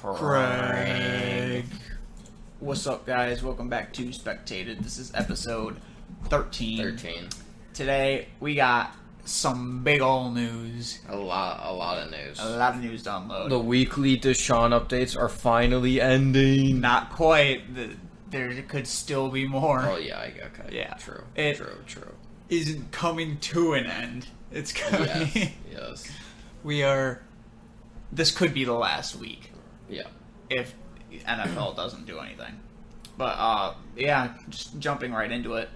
Craig. What's up, guys? Welcome back to Spectated. This is episode 13. Today, we got some big ol' news. A lot of news. A lot of news to unload. The weekly Deshaun updates are finally ending. Not quite. There could still be more. Oh, yeah, okay. Yeah. True. Isn't coming to an end. It's coming. Yes. This could be the last week. Yeah. If NFL doesn't do anything. But, just jumping right into it.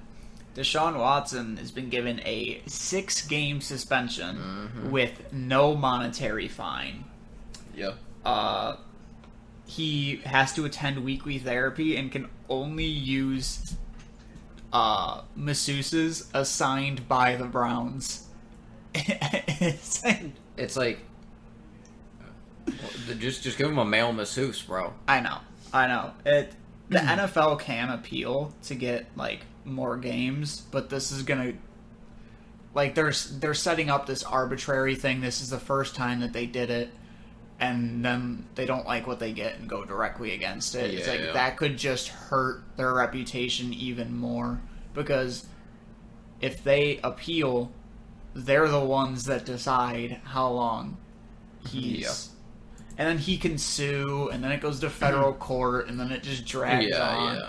Deshaun Watson has been given a 6-game suspension with no monetary fine. Yep. He has to attend weekly therapy and can only use masseuses assigned by the Browns. It's like just give him a male masseuse, bro. I know. The NFL can appeal to get more games, but this is gonna they're setting up this arbitrary thing. This is the first time that they did it, and then they don't like what they get and go directly against it. Yeah, it's that could just hurt their reputation even more, because if they appeal, they're the ones that decide how long he's... And then he can sue, and then it goes to federal court, and then it just drags on.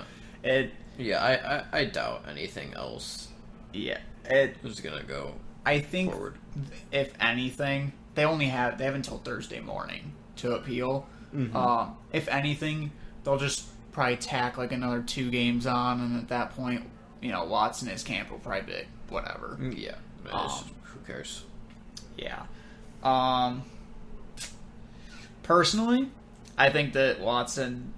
I doubt anything else. Yeah. Is gonna go I think, forward. If anything, they have until Thursday morning to appeal. If anything, they'll just probably tack another 2 games on, and at that point, Watson, his camp will probably be whatever. Yeah. Who cares? Yeah. Personally, I think that Watson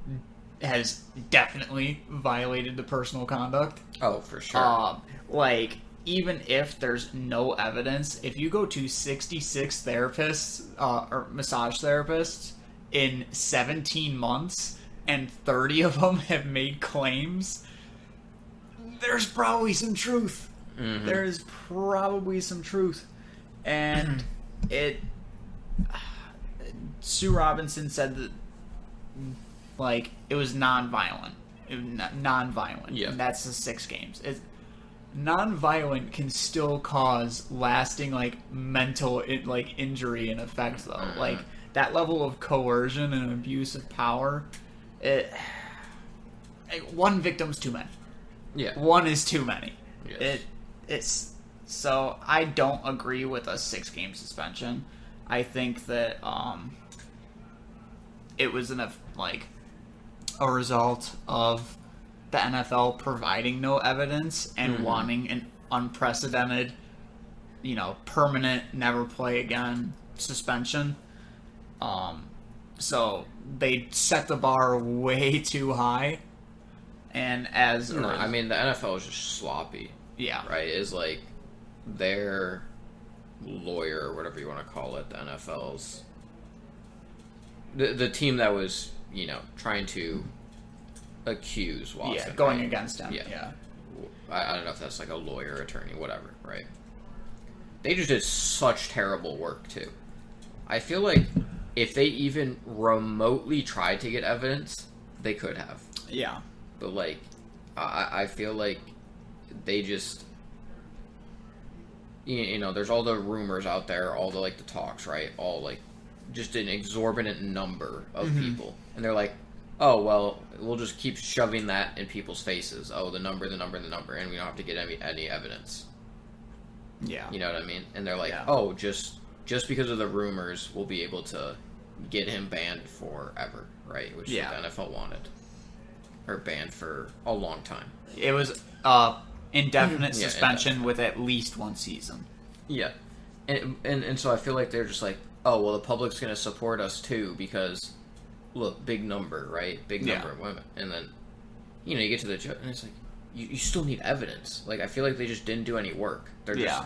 has definitely violated the personal conduct. Oh, for sure. Even if there's no evidence, if you go to 66 therapists, or massage therapists in 17 months, and 30 of them have made claims, there's probably some truth. There's probably some truth. And Sue Robinson said that, it was non-violent. Non-violent. Yeah. And that's the 6 games. Non-violent can still cause lasting, mental, injury and effect, though. That level of coercion and abuse of power, one victim's too many. Yeah. One is too many. Yes. So I don't agree with a 6-game suspension. I think that it was a result of the NFL providing no evidence and wanting an unprecedented, permanent, never play again suspension. So they set the bar way too high, and the NFL is just sloppy. Yeah. Right? Is their lawyer, or whatever you want to call it, the NFL's the team that was, trying to accuse Watson. Yeah, going against him. Yeah. I don't know if that's a lawyer, attorney, whatever, right? They just did such terrible work, too. I feel like if they even remotely tried to get evidence, they could have. Yeah. But, I feel like they just... there's all the rumors out there, all the, the talks, right? All, just an exorbitant number of people. And they're like, oh, well, we'll just keep shoving that in people's faces. Oh, the number, and we don't have to get any evidence. Yeah. You know what I mean? And they're like, oh, just because of the rumors, we'll be able to get him banned forever, right? Which the NFL wanted. Or banned for a long time. It was indefinite suspension with at least 1 season. Yeah. And so I feel like they're just like, oh, well, the public's going to support us, too, because... Look, big number, right? Big number of women. And then, you get to the judge, and it's you still need evidence. I feel like they just didn't do any work. They're just,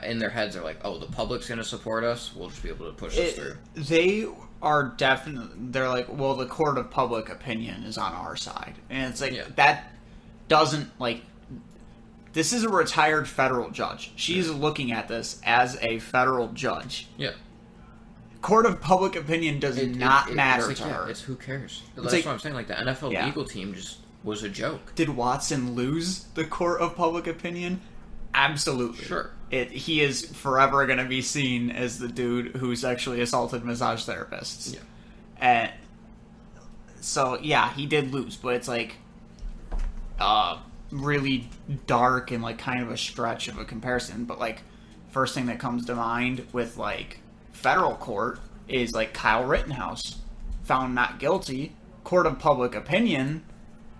in their heads, they're like, oh, the public's going to support us, we'll just be able to push this through. They are definitely, they're like, well, the court of public opinion is on our side. And it's that doesn't, this is a retired federal judge. She's looking at this as a federal judge. Yeah. court of public opinion does not matter it's to her. It's who cares. That's like, what I'm saying. Like, the NFL legal team just was a joke. Did Watson lose the court of public opinion? Absolutely. Sure. He is forever going to be seen as the dude who sexually assaulted massage therapists. Yeah. And so, yeah, he did lose, but it's like really dark and like kind of a stretch of a comparison. But like, first thing that comes to mind with like federal court is like Kyle Rittenhouse found not guilty. Court of public opinion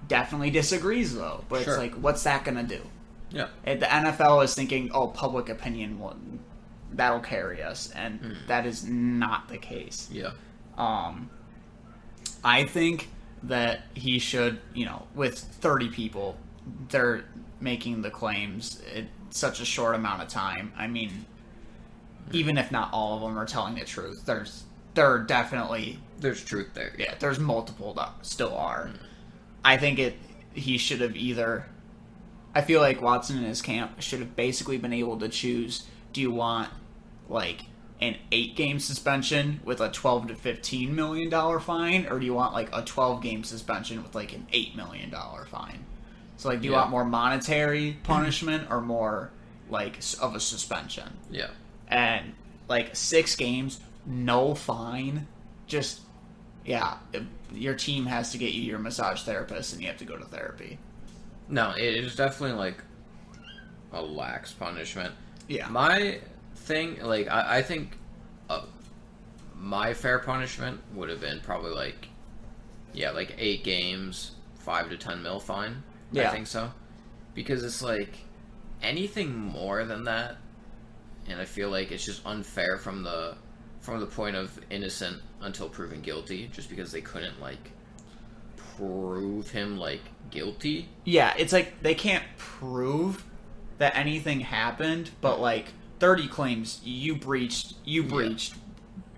definitely disagrees though. But Sure. it's like, what's that going to do? Yeah. The NFL is thinking, oh, public opinion that'll carry us, and that is not the case. Yeah. I think that he should, with 30 people, they're making the claims in such a short amount of time. I mean, even if not all of them are telling the truth, there's truth there. Yeah, there's multiple that still are. I think he should have either. I feel like Watson and his camp should have basically been able to choose. Do you want like an 8-game suspension with a $12 to $15 million fine, or do you want like a 12-game suspension with like an $8 million fine? So like, do you want more monetary punishment or more like of a suspension? Yeah. And like 6 games, no fine, just your team has to get you your massage therapist and you have to go to therapy. No, it is definitely like a lax punishment. Yeah. My thing, like, I think my fair punishment would have been probably like 8 games, 5 to 10 mil fine. Yeah. I think so. Because it's like anything more than that, and I feel like it's just unfair from the point of innocent until proven guilty, just because they couldn't like prove him like guilty. Yeah, it's like they can't prove that anything happened, but like 30 claims you breached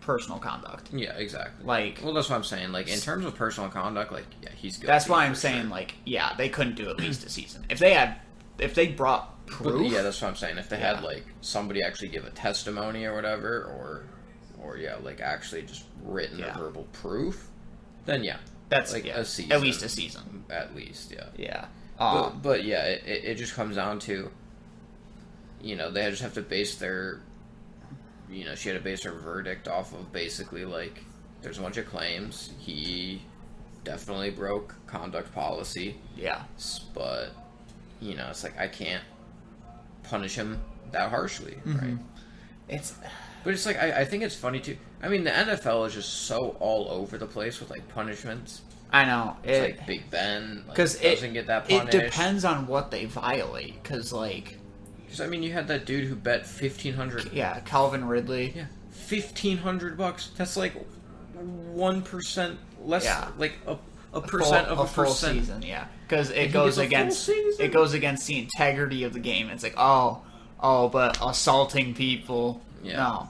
personal conduct. Yeah, exactly. Like, well, that's what I'm saying. Like, in terms of personal conduct, like, yeah, he's guilty. That's why I'm saying, sure. like, yeah, they couldn't do at least a season. If they brought proof. But, yeah, that's what I'm saying. If they had like somebody actually give a testimony or whatever, or like actually just written or verbal proof, then that's like a season, at least a season, at least, yeah. But yeah, it just comes down to, they just have to base their, she had to base her verdict off of basically like there's a bunch of claims. He definitely broke conduct policy. Yeah, but it's like I can't punish him that harshly, right? But it's like, I think it's funny too. I mean, the NFL is just so all over the place with like punishments. I know. It's like Big Ben doesn't get that punished. It depends on what they violate, because like... I mean, you had that dude who bet $1,500. Yeah, Calvin Ridley. Yeah, $1,500. That's like 1% less. Yeah. Like a percent of a full season. Yeah, because it goes against the integrity of the game. It's like but assaulting people. Yeah. No.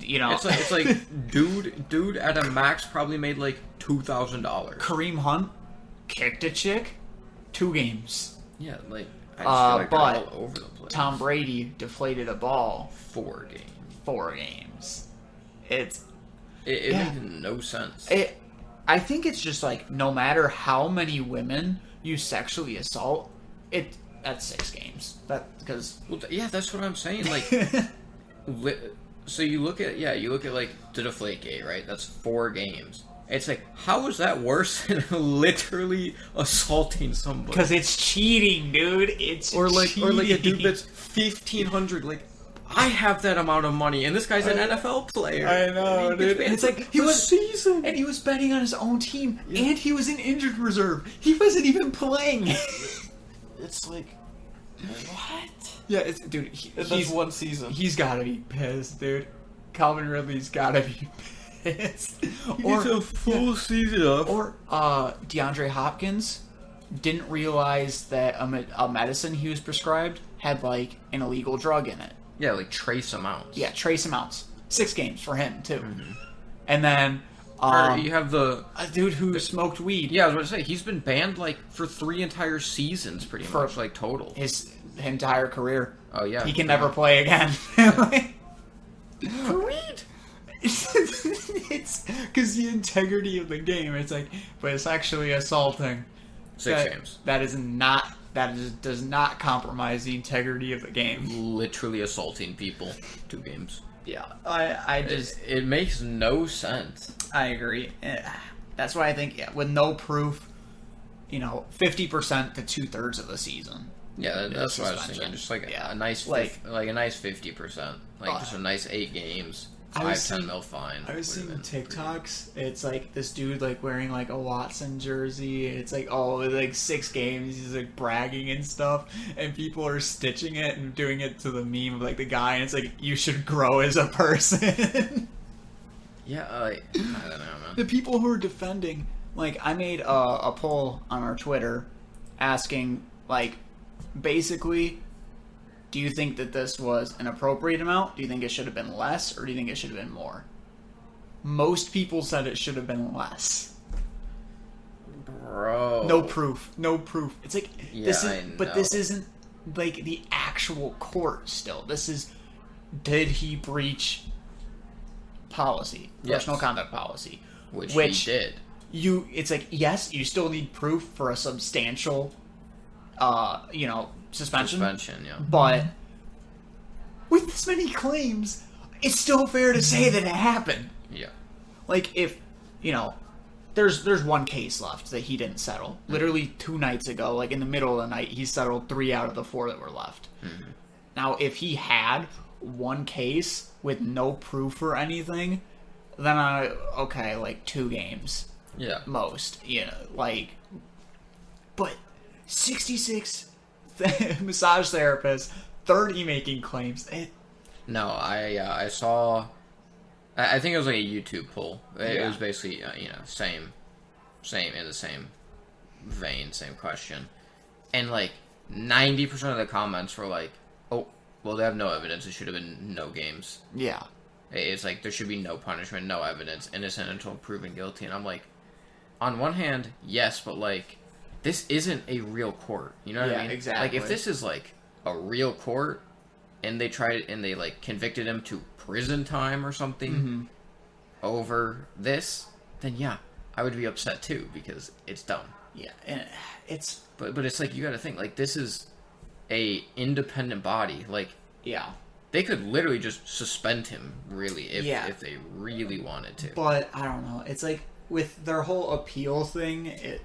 It's like dude at a max probably made like $2,000. Kareem Hunt kicked a chick 2 games. Yeah, like I just feel like but they're all over the place. Tom Brady deflated a ball 4 games. 4 games. It makes no sense. I think it's just like no matter how many women you sexually assault, that's 6 games. That's what I'm saying. Like, so you look at like the Deflategate, right? That's 4 games. It's like, how is that worse than literally assaulting somebody? Because it's cheating, dude. Or like a dude that's $1,500. Like, I have that amount of money, and this guy's an NFL player. I know, dude. And it's like he was betting on his own team, and he was in injured reserve. He wasn't even playing. It's like, what? Yeah, dude. That's 1 season. He's gotta be pissed, dude. Calvin Ridley's gotta be pissed. Or a full season up. Or DeAndre Hopkins didn't realize that a medicine he was prescribed had like an illegal drug in it. Yeah, like trace amounts. Yeah, trace amounts. 6 games for him too. Mm-hmm. And then you have a dude who smoked weed. Yeah, I was going to say he's been banned like for 3 entire seasons, pretty much, like total. His entire career. Oh yeah, he can never play again. For weed. It's because the integrity of the game. It's like, but it's actually assaulting. 6 games. Does not compromise the integrity of the game. Literally assaulting people. 2 games. Yeah, I just it makes no sense. I agree. That's why I think with no proof, 50% to 2/3 of the season. Yeah, that's what I was thinking. Just like a nice, like a nice 50%, just a nice 8 games, 5-10 mil fine. I was seeing TikToks. It's like this dude wearing a Watson jersey. It's like 6 games. He's bragging and stuff, and people are stitching it and doing it to the meme of the guy. And it's like, you should grow as a person. Yeah, I don't know, man. The people who are defending, I made a poll on our Twitter asking basically, do you think that this was an appropriate amount? Do you think it should have been less, or do you think it should have been more? Most people said it should have been less. Bro. No proof. It's like, but this isn't the actual court still. This is, did he breach policy, personal conduct policy? Which he did. It's like, yes, you still need proof for a substantial suspension. Yeah. But with this many claims, it's still fair to say that it happened. Yeah. If, there's one case left that he didn't settle. Literally 2 nights ago, in the middle of the night, he settled 3 out of the 4 that were left. Mm-hmm. Now, if he had one case with no proof or anything, then 2 games. Yeah. Most. But 66 massage therapists, 30 making claims. No, I saw. I think it was a YouTube poll. It was basically same in the same vein, same question, and 90% of the comments were oh, well, they have no evidence. It should have been no games. Yeah. It's there should be no punishment, no evidence, innocent until proven guilty. And I'm on one hand, yes, but this isn't a real court. You know what I mean? Exactly. If this is a real court, and they tried and they convicted him to prison time or something over this, then yeah, I would be upset too, because it's dumb. Yeah, and it's but it's you got to think this is a independent body. Yeah, they could literally just suspend him really if they really wanted to. But I don't know. It's with their whole appeal thing, it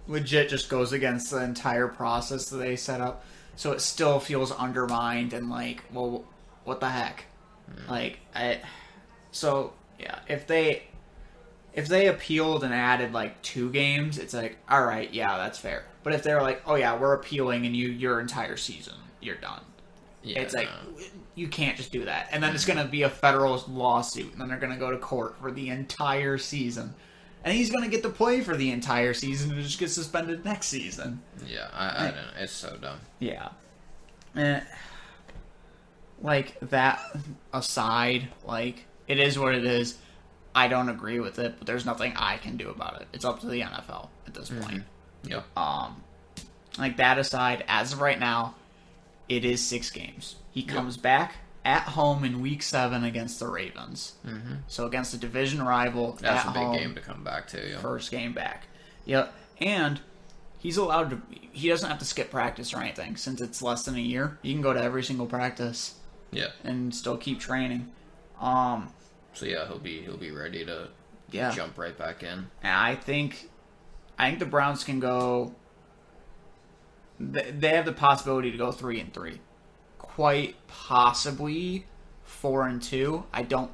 legit just goes against the entire process that they set up. So it still feels undermined and well, what the heck? If they appealed and added 2 games, it's all right, yeah, that's fair. But if they're oh yeah, we're appealing and your entire season, you're done. Yeah, it's you can't just do that. And then it's going to be a federal lawsuit, and then they're going to go to court for the entire season. And he's going to get to play for the entire season and just get suspended next season. Yeah, I don't know. It's so dumb. Yeah. That aside, it is what it is. I don't agree with it, but there's nothing I can do about it. It's up to the NFL at this point. Yeah. That aside, as of right now, it is 6 games. He comes back at home in Week 7 against the Ravens. Mm-hmm. So against a division rival That's at a big home, game to come back to. Yeah. First game back. Yep. And he's allowed to... He doesn't have to skip practice or anything. Since it's less than a year, he can go to every single practice. Yeah. And still keep training. So yeah, he'll be ready to jump right back in. And I think the Browns can go... They have the possibility to go 3-3. Quite possibly 4-2. I don't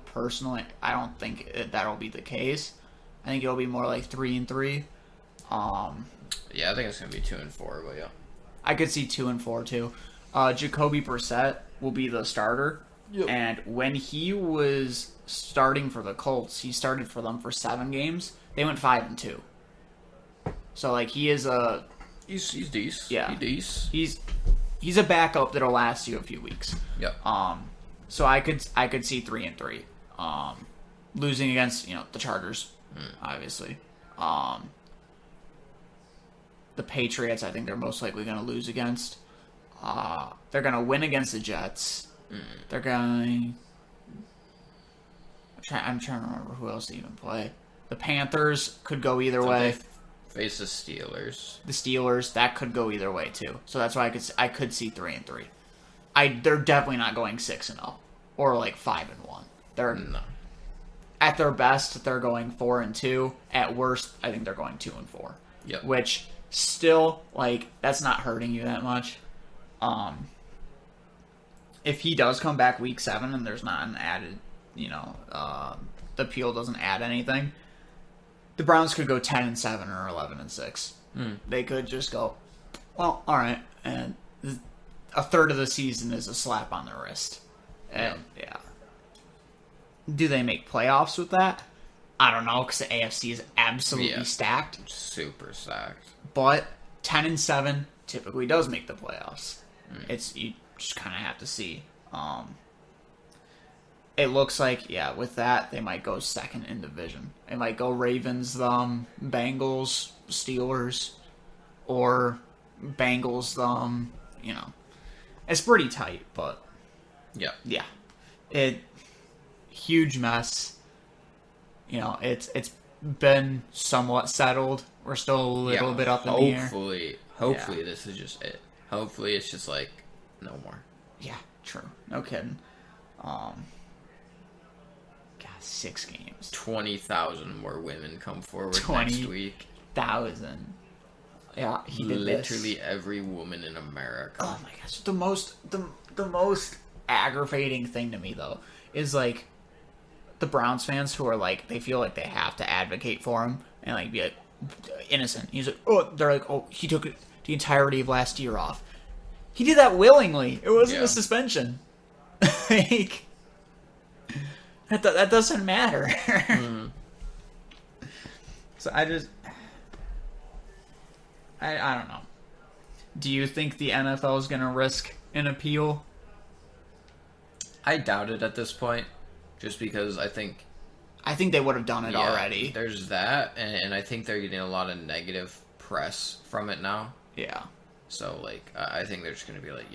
think that'll be the case. I think it'll be more 3-3. Yeah, I think it's gonna be 2-4, but yeah. I could see 2-4 too. Jacoby Brissett will be the starter. Yep. And when he was starting for the Colts, he started for them for 7 games. They went 5-2. So he is a... He's decent. Yeah. He's He's a backup that'll last you a few weeks. Yep. So I could see 3-3. Losing against the Chargers, obviously. The Patriots, I think they're most likely going to lose against. They're going to win against the Jets. They're going. I'm trying to remember who else to even play. The Panthers could go either way. Face the Steelers. The Steelers, that could go either way too. So that's why I could see 3-3. They're definitely not going 6-0 or like 5-1. They're No. At their best, they're going 4-2. At worst, I think they're going 2-4. Yep. Which still, like, that's not hurting you that much. If he does come back week 7 and there's not an added, the appeal doesn't add anything, the Browns could go 10-7 or 11-6. They could just go, well, all right, and a third of the season is a slap on the wrist. And, yeah. Do they make playoffs with that? I don't know, because the AFC is absolutely stacked. Super stacked. But 10-7 typically does make the playoffs. You just kind of have to see. It looks like, with that, they might go second in division. They might go Ravens, Bengals, Steelers, or Bengals, It's pretty tight, but... Yeah. Huge mess. It's been somewhat settled. We're still a little bit up in the air. Hopefully this is just it. Hopefully it's just like no more. Yeah, true. No kidding. God, 6 games. 20,000 more women come forward next week. 20,000. Yeah, he did literally every woman in America. Oh my gosh, the most aggravating thing to me though is like the Browns fans who are like, they feel like they have to advocate for him and like be like innocent. He's like, they're like, he took the entirety of last year off. He did that willingly. It wasn't a suspension. Like, that doesn't matter. So I don't know. Do you think the NFL is going to risk an appeal? I doubt it at this point, just because I think they would have done it already. There's that, and I think they're getting a lot of negative press from it now. Yeah. So like, I think they're just going to be like,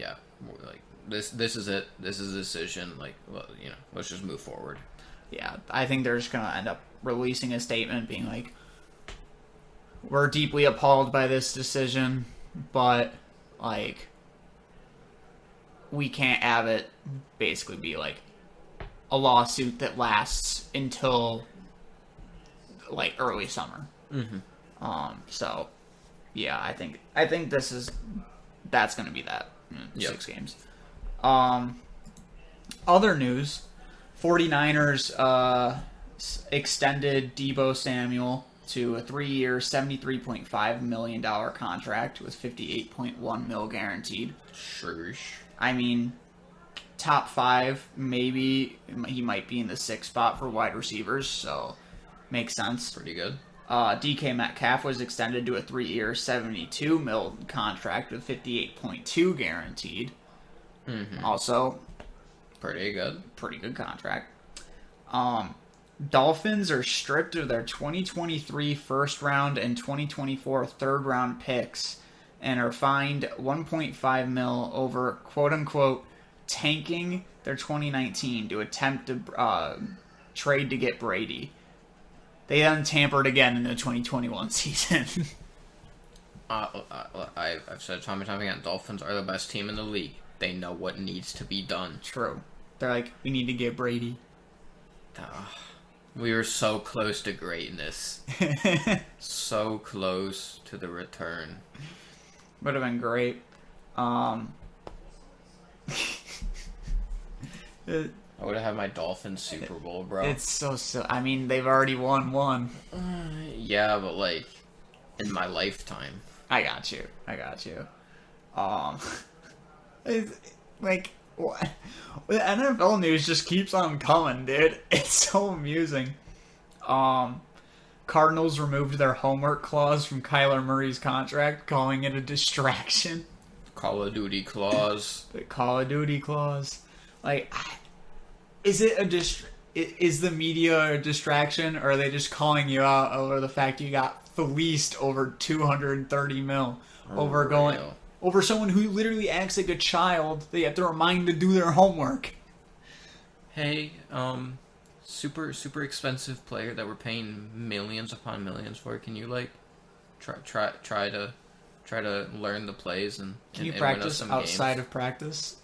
like this is it. This is a decision. Like, well, let's just move forward. Yeah, I think they're just going to end up releasing a statement being like, we're deeply appalled by this decision, but like, we can't have it basically be like a lawsuit that lasts until like early summer. So yeah, I think that's going to be that 6 games. Other news, 49ers extended Deebo Samuel to a 3-year, $73.5 million contract with $58.1 million guaranteed. Sure. I mean, top 5, maybe he might be in the 6th spot for wide receivers, so makes sense. Pretty good. DK Metcalf was extended to a 3-year, $72 million contract with $58.2 guaranteed. Also, pretty good contract. Dolphins are stripped of their 2023 first round and 2024 third round picks and are fined $1.5 million over quote unquote tanking their 2019 to attempt to trade to get Brady. They then tampered again in the 2021 season. I've said time and time again, Dolphins are the best team in the league. They know what needs to be done. True. They're like, we need to get Brady. We were so close to greatness. So close to the return. Would have been great. I would have had my Dolphins Super Bowl, bro. It's so I mean, they've already won one. Yeah, but like, in my lifetime. I got you. It's, like, what? The NFL news just keeps on coming, dude. It's so amusing. Cardinals removed their homework clause from Kyler Murray's contract, calling it a distraction. Call of Duty clause. The Call of Duty clause. Like, is it is the media a distraction, or are they just calling you out over the fact you got fleeced over $230 million over someone who literally acts like a child? They have to remind to do their homework. Hey, super expensive player that we're paying millions upon millions for. Can you like try to learn the plays and can you and practice win us some outside games? of practice?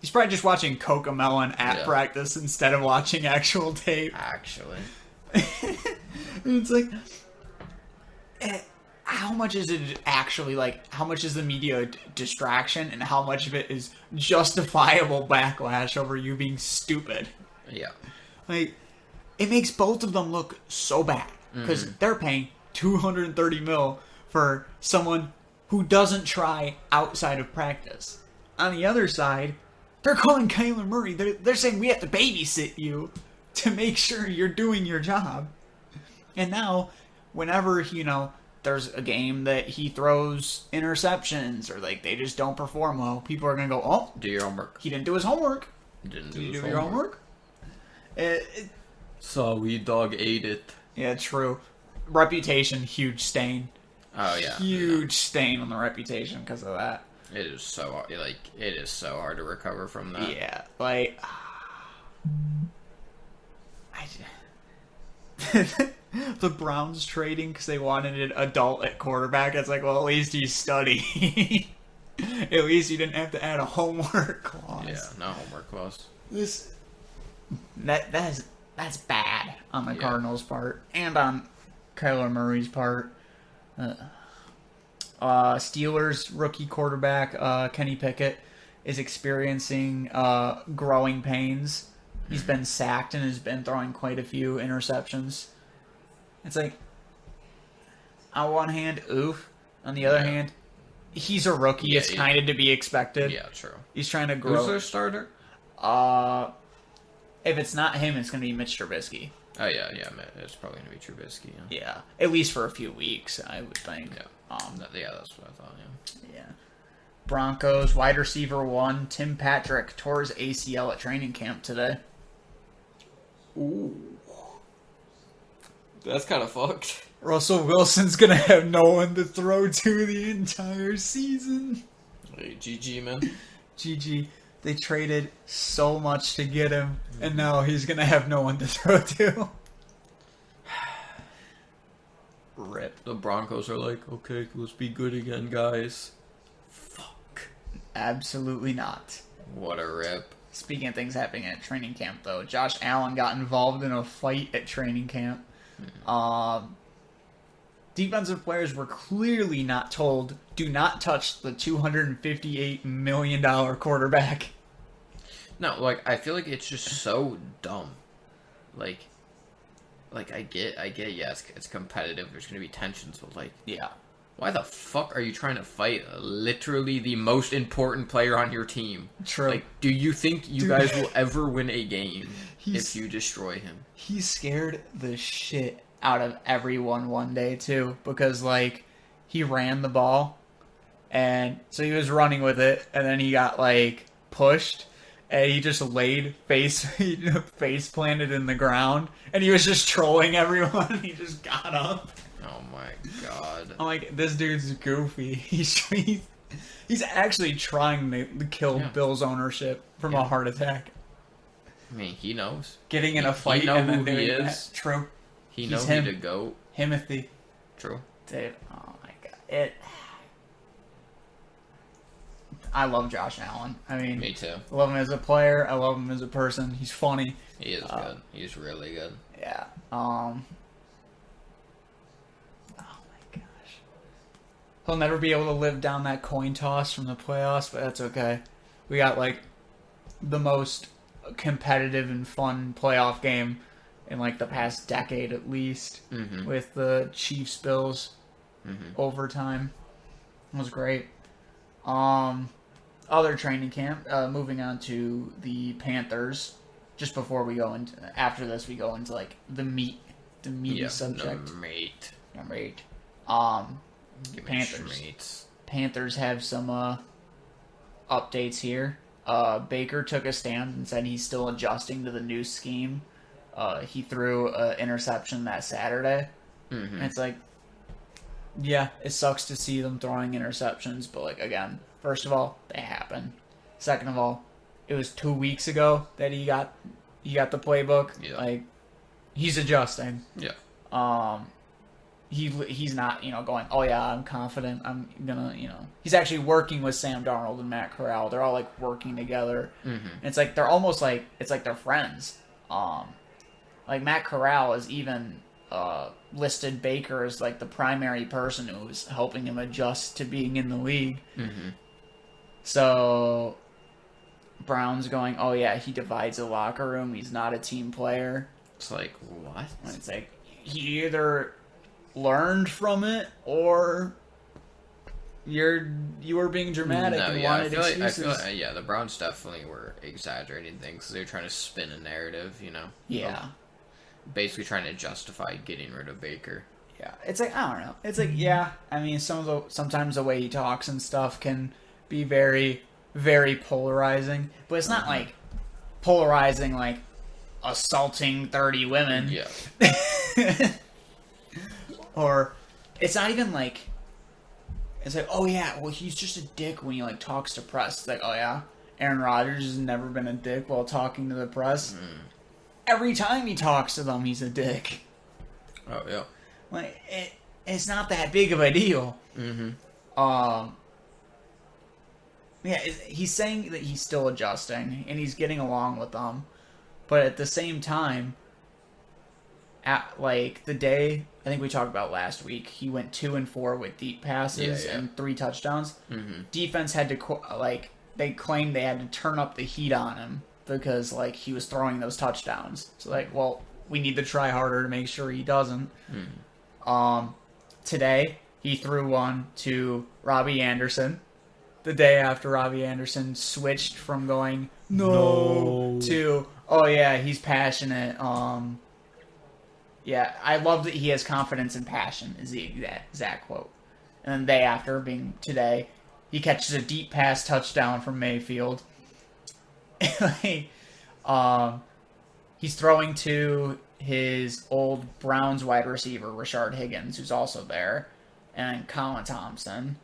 He's probably just watching Cocomelon at practice instead of watching actual tape. Actually, it's like, how much is it actually, like, how much is the media distraction and how much of it is justifiable backlash over you being stupid? Yeah. Like, it makes both of them look so bad because they're paying $230 million for someone who doesn't try outside of practice. On the other side, they're calling Kyler Murray. They're saying we have to babysit you to make sure you're doing your job. And now, whenever, there's a game that he throws interceptions or, like, they just don't perform well, people are going to go, oh, do your homework. He didn't do his homework. Did you do your homework? Sorry, dog ate it. Yeah, true. Reputation, huge stain. Oh, yeah. Huge stain on the reputation because of that. It is so hard to recover from that. Yeah, like the Browns trading because they wanted an adult at quarterback. It's like, well, at least you study. At least you didn't have to add a homework clause. Yeah, no homework clause. That's bad on the Cardinals' part and on Kyler Murray's part. Steelers rookie quarterback Kenny Pickett is experiencing growing pains. He's been sacked and has been throwing quite a few interceptions. It's like, on one hand, oof. On the other hand, he's a rookie. It's kind of to be expected. Yeah, true. He's trying to grow. Who's their starter? If it's not him, it's going to be Mitch Trubisky. Oh, yeah, it's probably going to be Trubisky. Yeah, at least for a few weeks, I would think. Yeah. That's what I thought, yeah. Broncos, wide receiver 1, Tim Patrick, tore his ACL at training camp today. Ooh. That's kind of fucked. Russell Wilson's going to have no one to throw to the entire season. Hey, GG, man. GG. They traded so much to get him, and now he's going to have no one to throw to. Rip. The Broncos are like, okay, let's be good again, guys. Fuck. Absolutely not. What a rip. Speaking of things happening at training camp, though, Josh Allen got involved in a fight at training camp. Defensive players were clearly not told, do not touch the $258 million quarterback. No, like, I feel like it's just so dumb. Like I get, yes, it's competitive, there's gonna be tensions, but, like, yeah. Why the fuck are you trying to fight literally the most important player on your team? True. Like, do you think you guys will ever win a game if you destroy him? He scared the shit out of everyone one day, too, because, like, he ran the ball, and so he was running with it, and then he got, like, pushed, and he just laid face planted in the ground, and he was just trolling everyone. He just got up. Oh my god! I'm like, this dude's goofy. He's actually trying to kill Bill's ownership from a heart attack. I mean, he knows. Getting in a fight and then who he doing is. that. True. He knows who to go. Himothy. True. Dude, oh my god. I love Josh Allen. I mean, me too. I love him as a player. I love him as a person. He's funny. He is good. He's really good. Yeah. Oh my gosh. He'll never be able to live down that coin toss from the playoffs, but that's okay. We got like the most competitive and fun playoff game in like the past decade at least, with the Chiefs Bills overtime. It was great. Other training camp. Moving on to the Panthers. Just before we go into, after this, we go into like the meaty subject. The meat. Panthers have some updates here. Baker took a stand and said he's still adjusting to the new scheme. He threw an interception that Saturday. And it's like, yeah, it sucks to see them throwing interceptions, but like, again, first of all, they happen. Second of all, it was 2 weeks ago that he got He got the playbook. Yeah. Like, he's adjusting. Yeah. He's not, going, oh yeah, I'm confident. I'm gonna, He's actually working with Sam Darnold and Matt Corral. They're all like working together. Mm-hmm. And it's like they're almost like they're friends. Like Matt Corral is even listed Baker as like the primary person who's helping him adjust to being in the league. Mm-hmm. So Brown's going, oh yeah, he divides the locker room. He's not a team player. It's like, what? And it's like he either learned from it or you were being dramatic and wanted excuses. I feel like, the Browns definitely were exaggerating things. They were trying to spin a narrative, Yeah. Basically trying to justify getting rid of Baker. Yeah. It's like, I don't know. It's like, yeah, I mean, sometimes the way he talks and stuff can be very, very polarizing, but it's not like polarizing like assaulting 30 women. Yeah. Or it's not even like, it's like, oh yeah, well he's just a dick when he like talks to press. It's like, oh yeah, Aaron Rodgers has never been a dick while talking to the press. Every time he talks to them, he's a dick. Oh yeah. Like it's not that big of a deal. Mm-hmm. Yeah, he's saying that he's still adjusting and he's getting along with them, but at the same time, at like the day I think we talked about last week, he went 2-4 with deep passes and 3 touchdowns. Mm-hmm. Defense had to they claimed they had to turn up the heat on him because like he was throwing those touchdowns. So like, well, we need to try harder to make sure he doesn't. Today he threw one to Robbie Anderson. The day after Robbie Anderson switched from going no to, oh yeah, he's passionate. Yeah, I love that he has confidence and passion, is the exact quote. And then the day after, being today, he catches a deep pass touchdown from Mayfield. He's throwing to his old Browns wide receiver, Rashard Higgins, who's also there, and Colin Thompson.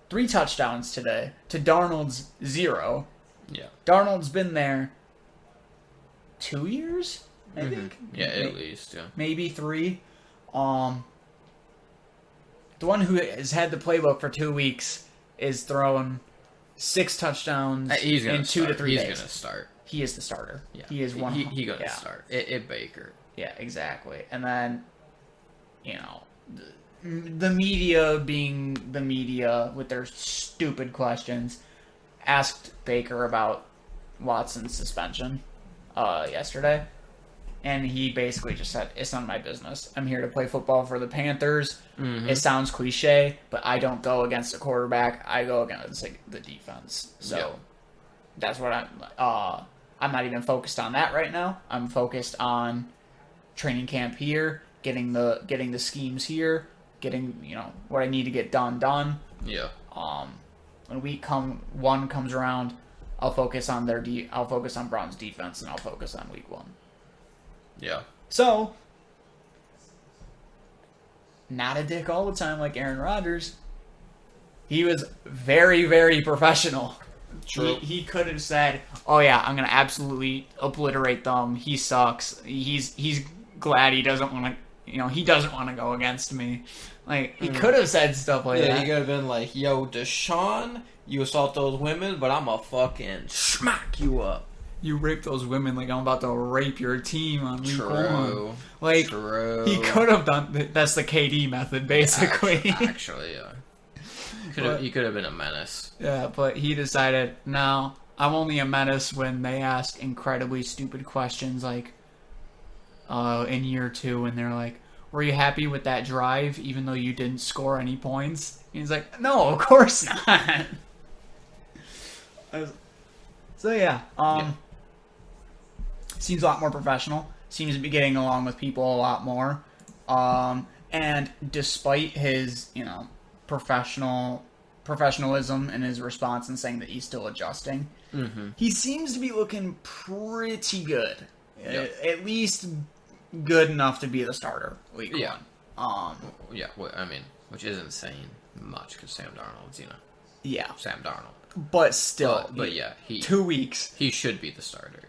3 touchdowns today to Darnold's 0. Yeah. Darnold's been there 2 years? I think. Yeah, at least, yeah. Maybe 3. The one who has had the playbook for 2 weeks is throwing 6 touchdowns in 2 to 3 days. He's going to start. He is the starter. Yeah. He is one. He's going to start. It Baker. Yeah, exactly. And then, the media being the media with their stupid questions asked Baker about Watson's suspension yesterday. And he basically just said, it's none of my business. I'm here to play football for the Panthers. Mm-hmm. It sounds cliche, but I don't go against the quarterback. I go against the defense. So that's what I'm not even focused on that right now. I'm focused on training camp here, getting the schemes here, getting what I need to get done. Yeah. When week 1 comes around, I'll focus on I'll focus on Brown's defense, and I'll focus on week 1. Yeah. So, not a dick all the time like Aaron Rodgers. He was very, very professional. True. He could have said, "Oh yeah, I'm gonna absolutely obliterate them. He sucks. He's glad he doesn't want to. He doesn't want to go against me." Like he could have said stuff like that. Yeah, he could have been like, "Yo, Deshaun, you assault those women, but I'm a fucking smack you up. You rape those women like I'm about to rape your team on week 1." Like, True. He could have done. That's the KD method, basically. Actually, yeah. He could have been a menace. Yeah, but he decided, no, I'm only a menace when they ask incredibly stupid questions, like in year 2, and they're like, "Were you happy with that drive, even though you didn't score any points?" And he's like, "No, of course not." So yeah, seems a lot more professional. Seems to be getting along with people a lot more. And despite his, professionalism in his response and saying that he's still adjusting, he seems to be looking pretty good. Yep. At least good enough to be the starter week 1. Yeah, which isn't saying much because Sam Darnold's, Yeah. Sam Darnold. But still. But 2 weeks. He should be the starter.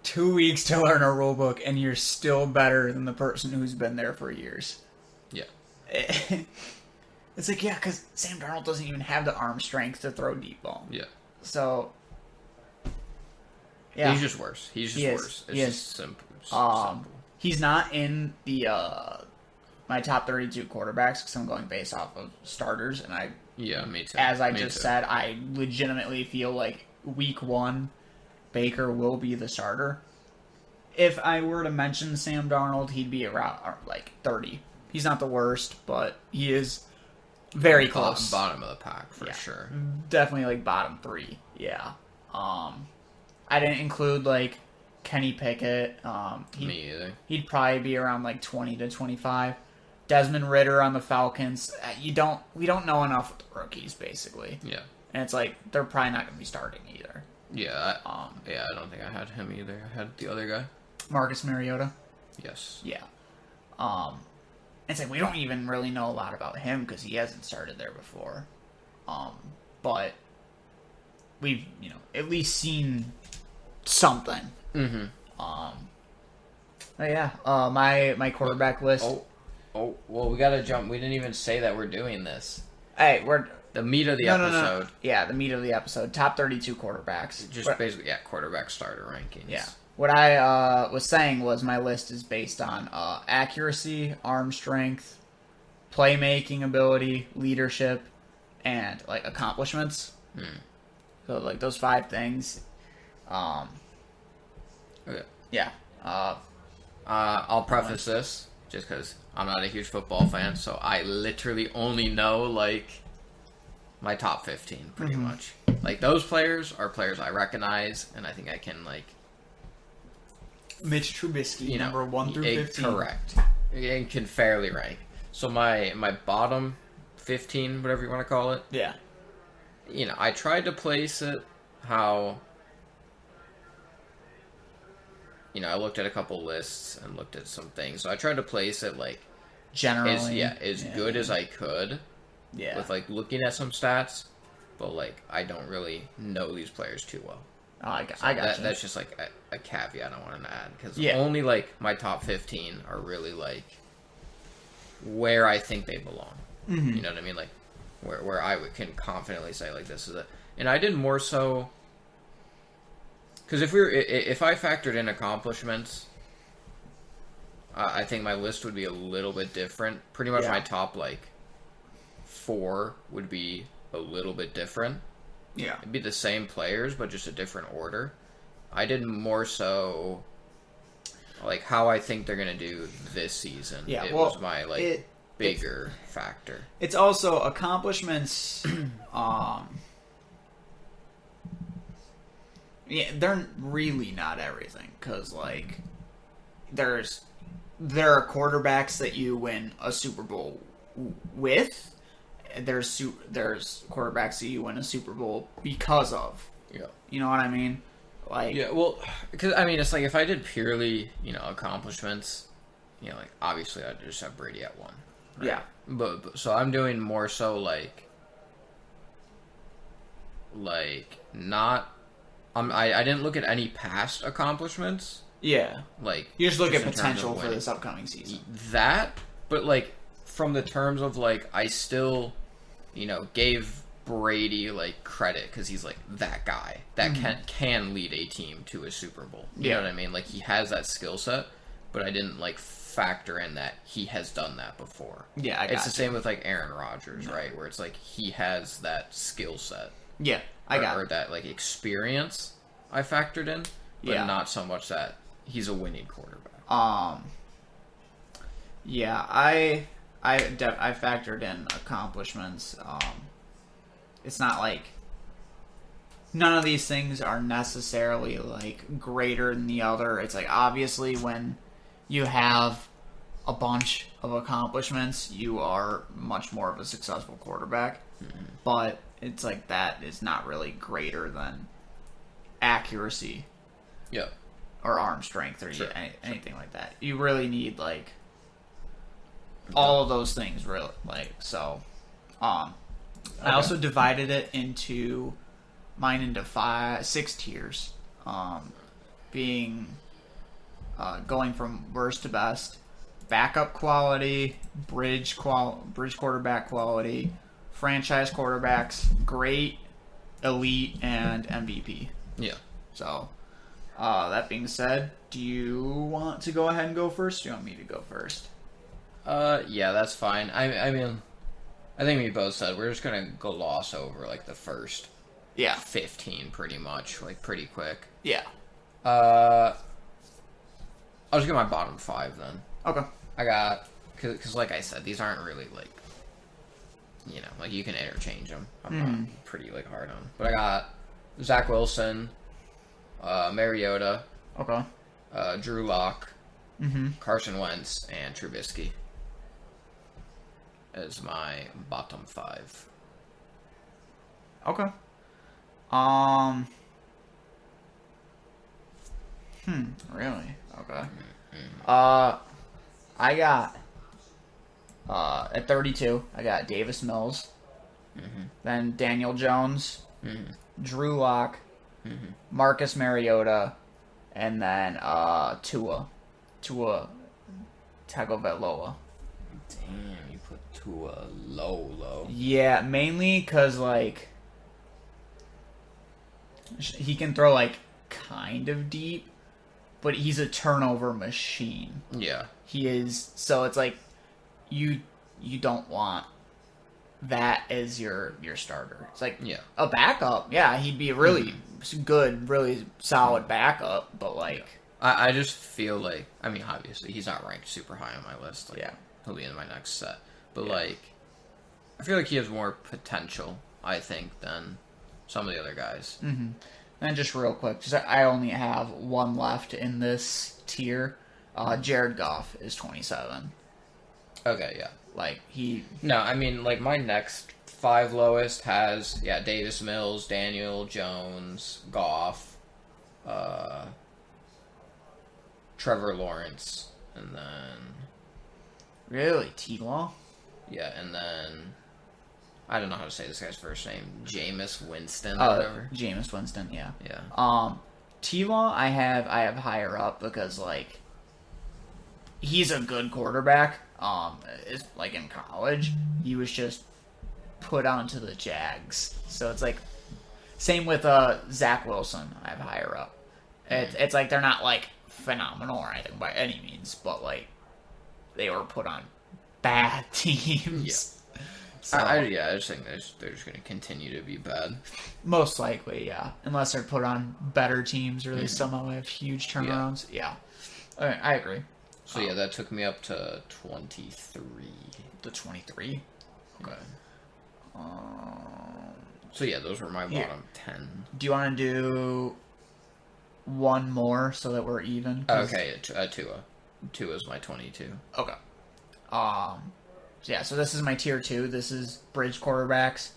2 weeks to learn a rule book, and you're still better than the person who's been there for years. Yeah. It's like, yeah, because Sam Darnold doesn't even have the arm strength to throw deep ball. Yeah. So, yeah. He's just worse. He's just worse. It's just simple. He's not in the my top 32 quarterbacks because I'm going based off of starters, and me too. As I just said, I legitimately feel like week 1, Baker will be the starter. If I were to mention Sam Darnold, he'd be around like 30. He's not the worst, but he is very close. Bottom of the pack for sure. Definitely like bottom 3. Yeah. I didn't include like Kenny Pickett. Me either. He'd probably be around like 20 to 25. Desmond Ridder on the Falcons. We don't know enough with the rookies basically. Yeah. And it's like they're probably not going to be starting either. Yeah. I don't think I had him either. I had the other guy. Marcus Mariota. Yes. Yeah. It's like we don't even really know a lot about him because he hasn't started there before. But we've at least seen something. Mm-hmm. But yeah. My quarterback list. Oh, well, we gotta jump. We didn't even say that we're doing this. Hey, we're the meat of the episode. No. Yeah, the meat of the episode. Top 32 quarterbacks. Just basically, quarterback starter rankings. Yeah. What I was saying was my list is based on accuracy, arm strength, playmaking ability, leadership, and like accomplishments. So like those 5 things. Okay. Yeah. I'll preface this just because I'm not a huge football fan, so I literally only know like my top 15 pretty much. Like those players are players I recognize, and I think I can like. Mitch Trubisky, number 1 through 15. Correct. And can fairly rank. So my bottom 15, whatever you want to call it. Yeah. I tried to place it how. I looked at a couple lists and looked at some things. So I tried to place it like generally, as good as I could. Yeah. With like looking at some stats, but like I don't really know these players too well. Oh, I got you. That's just like a caveat I wanted to add because only like my top 15 are really like where I think they belong. Mm-hmm. You know what I mean? Like where I can confidently say like this is it. And I did more so because if I factored in accomplishments, I think my list would be a little bit different. Pretty much my top like 4 would be a little bit different. Yeah. It'd be the same players, but just a different order. I did more so like how I think they're going to do this season. Yeah, it was my bigger factor. It's also accomplishments. They're really not everything because like there are quarterbacks that you win a Super Bowl with. There's quarterbacks that you win a Super Bowl because of. Yeah. You know what I mean? Like well, because I mean it's like if I did purely accomplishments, like obviously I'd just have Brady at 1. Right? Yeah. But so I'm doing more so like not. I didn't look at any past accomplishments. Yeah. Like you just look at potential for this upcoming season. That, but like from the terms of like I still, gave Brady like credit because he's like that guy that can lead a team to a Super Bowl. You know what I mean? Like he has that skill set, but I didn't like factor in that he has done that before. Yeah, it's the same with like Aaron Rodgers, right? Where it's like he has that skill set. Yeah, or that like experience I factored in, but not so much that he's a winning quarterback. Yeah, I factored in accomplishments. It's not like none of these things are necessarily like greater than the other. It's like obviously when you have a bunch of accomplishments, you are much more of a successful quarterback. Mm-hmm. But it's like that is not really greater than accuracy. Yeah. Or arm strength or anything like that. You really need like all of those things really so I also divided it into 6 tiers. being going from worst to best, backup quality, bridge quarterback quality, franchise quarterbacks, great, elite, and MVP. Yeah. So, that being said, do you want to go ahead and go first? Or do you want me to go first? Yeah, that's fine. I mean, I think we both said we're just gonna gloss over like the first 15 pretty much, like pretty quick. Yeah. I'll just get my bottom 5 then. Okay. I got, because like I said, these aren't really like, you know, like you can interchange them. I'm not pretty like hard on. But I got Zach Wilson, Mariota, Okay. Drew Lock, Carson Wentz, and Trubisky as my bottom 5. Okay. Really? Okay. I got at 32. I got Davis Mills, then Daniel Jones, Drew Lock, Marcus Mariota, and then Tua Tagovailoa. Damn, you put Tua low. Yeah, mainly because like he can throw like kind of deep, but he's a turnover machine. Yeah. He is, so it's like you don't want that as your starter. It's like a backup. Yeah, he'd be a really good, really solid backup, but like I just feel like, I mean, obviously he's not ranked super high on my list. Like, he'll be in my next set, but like I feel like he has more potential, I think, than some of the other guys. And just real quick, because I only have one left in this tier. Jared Goff is 27. Okay, yeah. Like, No, I mean, like, my next 5 lowest has, Davis Mills, Daniel Jones, Goff, Trevor Lawrence, and then... Really? T-Law? Yeah, and then... I don't know how to say this guy's first name. Jameis Winston or whatever. Jameis Winston, yeah. Yeah. T-Law I have higher up because, like, he's a good quarterback. Is like in college, he was just put onto the Jags. So it's like, same with Zach Wilson I have higher up. It's like they're not, like, phenomenal or anything by any means, but, like, they were put on bad teams. Yeah. So, I just think they're just going to continue to be bad. Most likely, yeah. Unless they're put on better teams or they somehow have huge turnarounds. Yeah. I agree. So, that took me up to 23. The 23? Okay. So, those were my bottom 10. Do you want to do one more so that we're even? Okay, Tua. Tua is my 22. Okay. So this is my tier 2. This is bridge quarterbacks.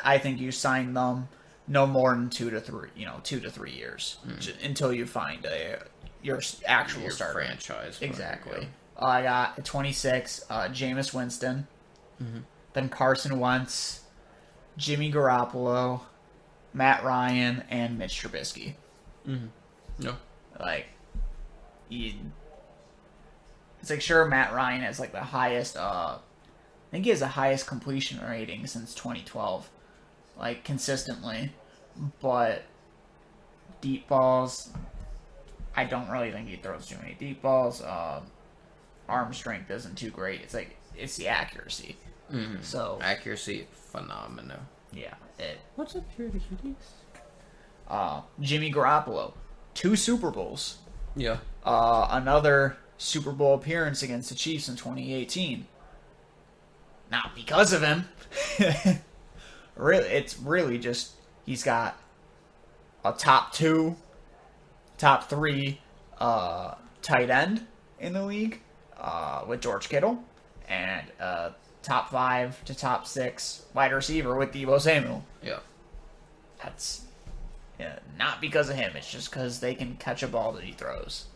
I think you sign them no more than 2 to 3 years until you find your actual starter franchise. Exactly. I got at 26, Jameis Winston, then Carson Wentz, Jimmy Garoppolo, Matt Ryan, and Mitch Trubisky. No. Like, it's like, sure, Matt Ryan has like the highest, I think he has the highest completion rating since 2012, like consistently, but deep balls, I don't really think he throws too many deep balls. Arm strength isn't too great. It's like, it's the accuracy. So accuracy, phenomenal. Yeah. What's up here, the cuties? Jimmy Garoppolo, 2 Super Bowls. Yeah. Another Super Bowl appearance against the Chiefs in 2018. Not because of him. Really, it's really just he's got a top 2, top 3 tight end in the league with George Kittle, and top 5 to top 6 wide receiver with Deebo Samuel. Yeah. That's not because of him. It's just because they can catch a ball that he throws.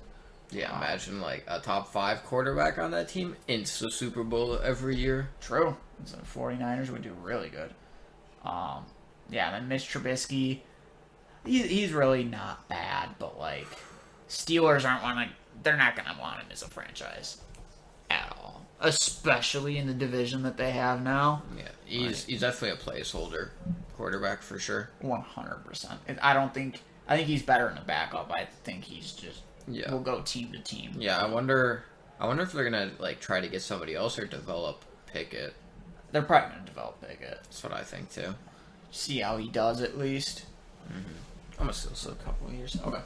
Yeah, imagine like a top 5 quarterback on that team into the Super Bowl every year. True. So 49ers would do really good. And then Mitch Trubisky, he's really not bad, but like Steelers they're not going to want him as a franchise at all, especially in the division that they have now. Yeah, he's definitely a placeholder quarterback for sure. 100%. I think he's better in a backup. I think he's just will go team to team. Yeah, I wonder if they're gonna like try to get somebody else or develop Pickett. They're probably gonna develop Pickett. That's what I think too. See how he does at least. I'm gonna still A couple of years. Okay.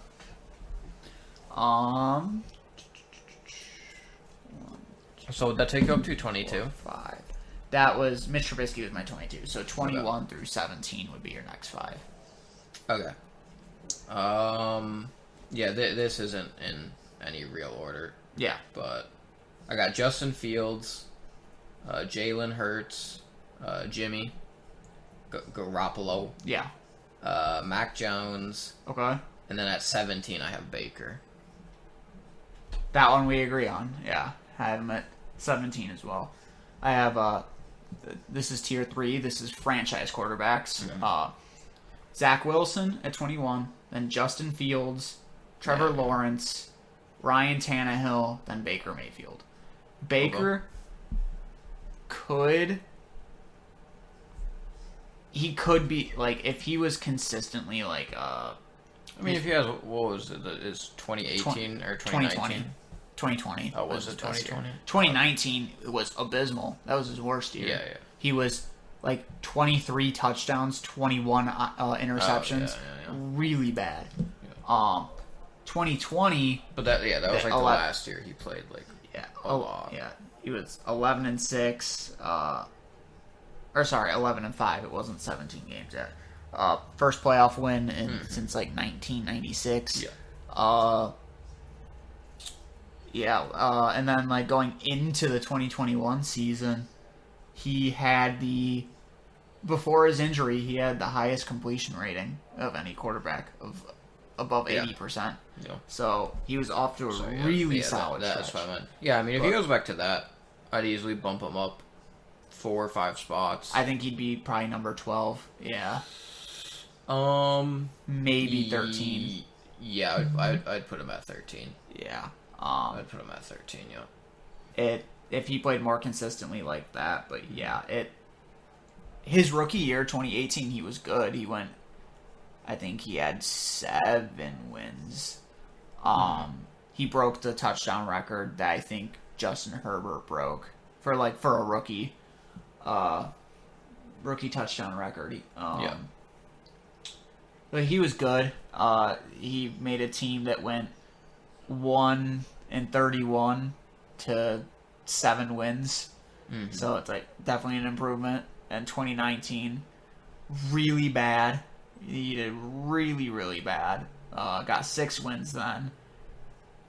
So would that take you up to 22? 5. That was Mitch Trubisky was my 22. So 21 through 17 would be your next 5. Okay. Yeah, this isn't in any real order. Yeah. But I got Justin Fields, Jalen Hurts, Jimmy, Garoppolo. Yeah. Mac Jones. Okay. And then at 17, I have Baker. That one we agree on. Yeah. I have him at 17 as well. I have, this is tier 3. This is franchise quarterbacks. Mm-hmm. Zach Wilson at 21. Then Justin Fields, Trevor Lawrence, Ryan Tannehill, then Baker Mayfield. Baker he could be, like, if he was consistently, like, I mean, if he has, what was it, is 2018 or 2019? 2020. Oh, was it 2020? 2019 was abysmal. That was his worst year. Yeah. He was, like, 23 touchdowns, 21 interceptions. Yeah. Really bad. Yeah. 2020... But that was, like, the last year he played, like, a lot. Yeah. He was 11-6, 11-5. It wasn't 17 games yet. First playoff win since like 1996. And then like going into the 2021 season, he had before his injury, he had the highest completion rating of any quarterback of above 80%. Yeah. So he was off to a really solid stretch. That's what I meant. Yeah, I mean, if he goes back to that, I'd easily bump him up 4 or 5 spots. I think he'd be probably number 12. Yeah. Maybe 13. Yeah, I'd put him at 13. Yeah. I'd put him at 13. Yeah. If he played more consistently like that, but yeah, his rookie year 2018, he was good. I think he had 7 wins. He broke the touchdown record that I think Justin Herbert broke for a rookie. Rookie touchdown record. But he was good. He made a team that went 1-31 to 7 wins. Mm-hmm. So it's like definitely an improvement. And 2019, really bad. He did really, really bad. Got 6 wins then.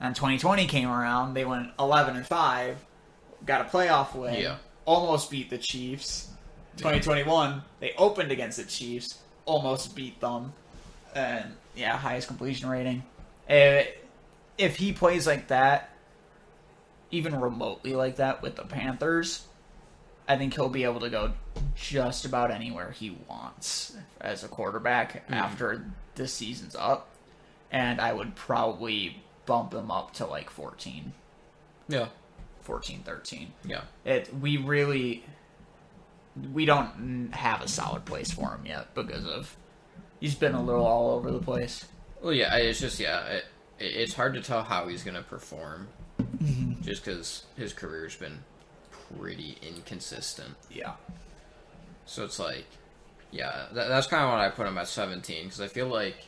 And 2020 came around. They went 11-5. Got a playoff win. Yeah. Almost beat the Chiefs. 2021, they opened against the Chiefs. Almost beat them. And, yeah, highest completion rating. If he plays like that, even remotely like that with the Panthers, I think he'll be able to go just about anywhere he wants as a quarterback after this season's up. And I would probably bump him up to like 14. Yeah. 14, 13. Yeah. We don't have a solid place for him yet because he's been a little all over the place. Well, yeah, it's just, it's hard to tell how he's going to perform just because his career's been pretty inconsistent. Yeah. So it's like, yeah, that's kind of what I put him at 17 because I feel like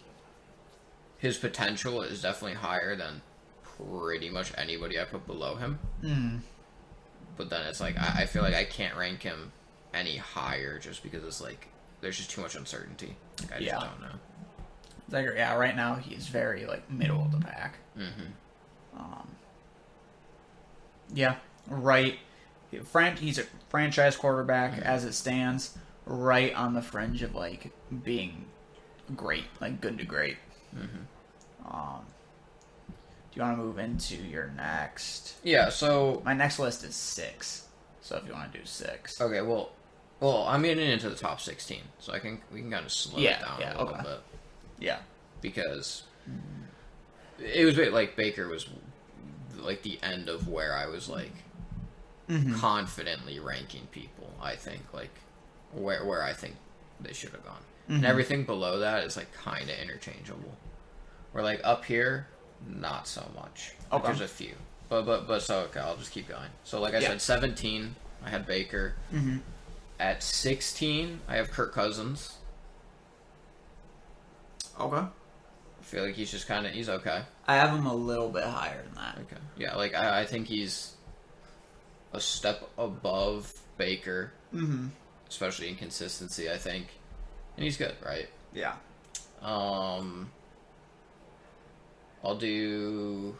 his potential is definitely higher than pretty much anybody I put below him. But then it's like, I feel like I can't rank him any higher just because it's like, there's just too much uncertainty. Like, I just don't know. Like, yeah, right now he's very, like, middle of the pack. Yeah, right. He's a franchise quarterback as it stands, right on the fringe of, like, being great, like, good to great. Do you want to move into your next? Yeah, so... My next list is 6, so if you want to do 6. Okay, well, I'm getting into the top 16, so we can kind of slow it down a little bit. Yeah. Because it was like Baker was like the end of where I was like confidently ranking people. I think like where I think they should have gone, and everything below that is like kind of interchangeable. Where like up here, not so much. Like, there's a few, but so okay, I'll just keep going. So like I said, 17, I had Baker. At 16, I have Kirk Cousins. Okay. I feel like he's just he's okay. I have him a little bit higher than that. Okay. Yeah, like I think he's a step above Baker, especially in consistency, I think. And he's good, right? Yeah. I'll go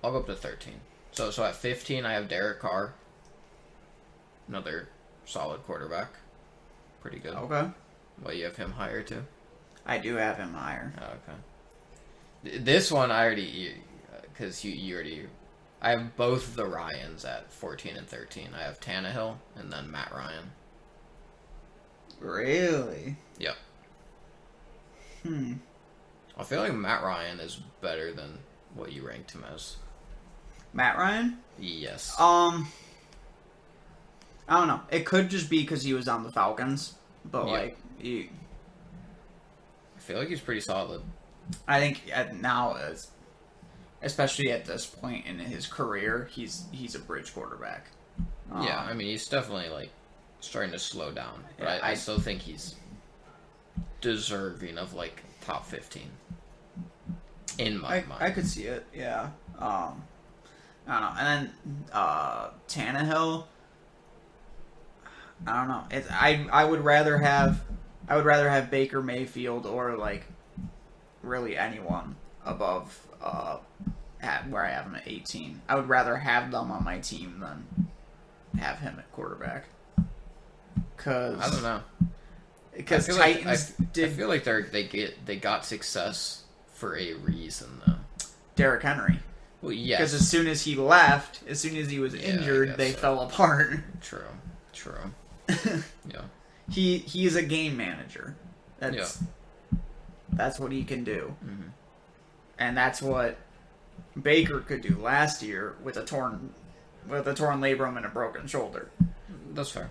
up to 13. So at 15, I have Derek Carr. Another solid quarterback. Pretty good. Okay. Well, you have him higher too? I do have him higher. Oh, okay. This one I already... Because you already... I have both the Ryans at 14 and 13. I have Tannehill and then Matt Ryan. Really? Yep. I feel like Matt Ryan is better than what you ranked him as. Matt Ryan? Yes. I don't know. It could just be because he was on the Falcons, but I feel like he's pretty solid. I think now, especially at this point in his career, he's a bridge quarterback. Yeah, I mean he's definitely like starting to slow down, but yeah, I still think he's deserving of like top 15 in my mind. I could see it. Yeah. I don't know. And then Tannehill. I don't know. I would rather have Baker Mayfield or like really anyone above where I have him at 18. I would rather have them on my team than have him at quarterback. Cause I don't know. Because Titans I feel like they got success for a reason though. Derrick Henry. Well, yes. Because as soon as he left, as soon as he was injured, they fell apart. True. Yeah. He is a game manager. That's what he can do. And that's what Baker could do last year with a torn labrum and a broken shoulder. That's fair.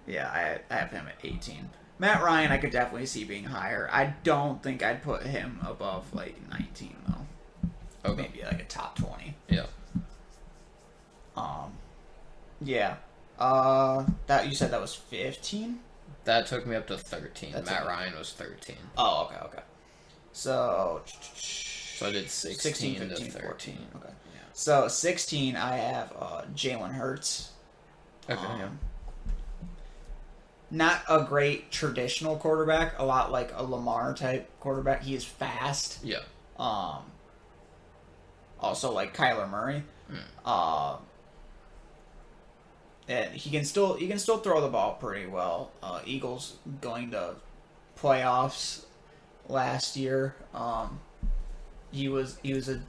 Yeah, I have him at 18. Matt Ryan, I could definitely see being higher. I don't think I'd put him above like 19 though. Okay. Maybe like a top 20. Yeah. Yeah. That you said that was 15? That took me up to 13. Matt Ryan was 13. Oh, okay. So I did 16 15, 15 to 13. 14. Okay. Yeah. So 16, I have Jalen Hurts. Okay. Yeah. Not a great traditional quarterback. A lot like a Lamar type quarterback. He is fast. Yeah. Also like Kyler Murray. And he can still throw the ball pretty well. Eagles going to playoffs last year. He was a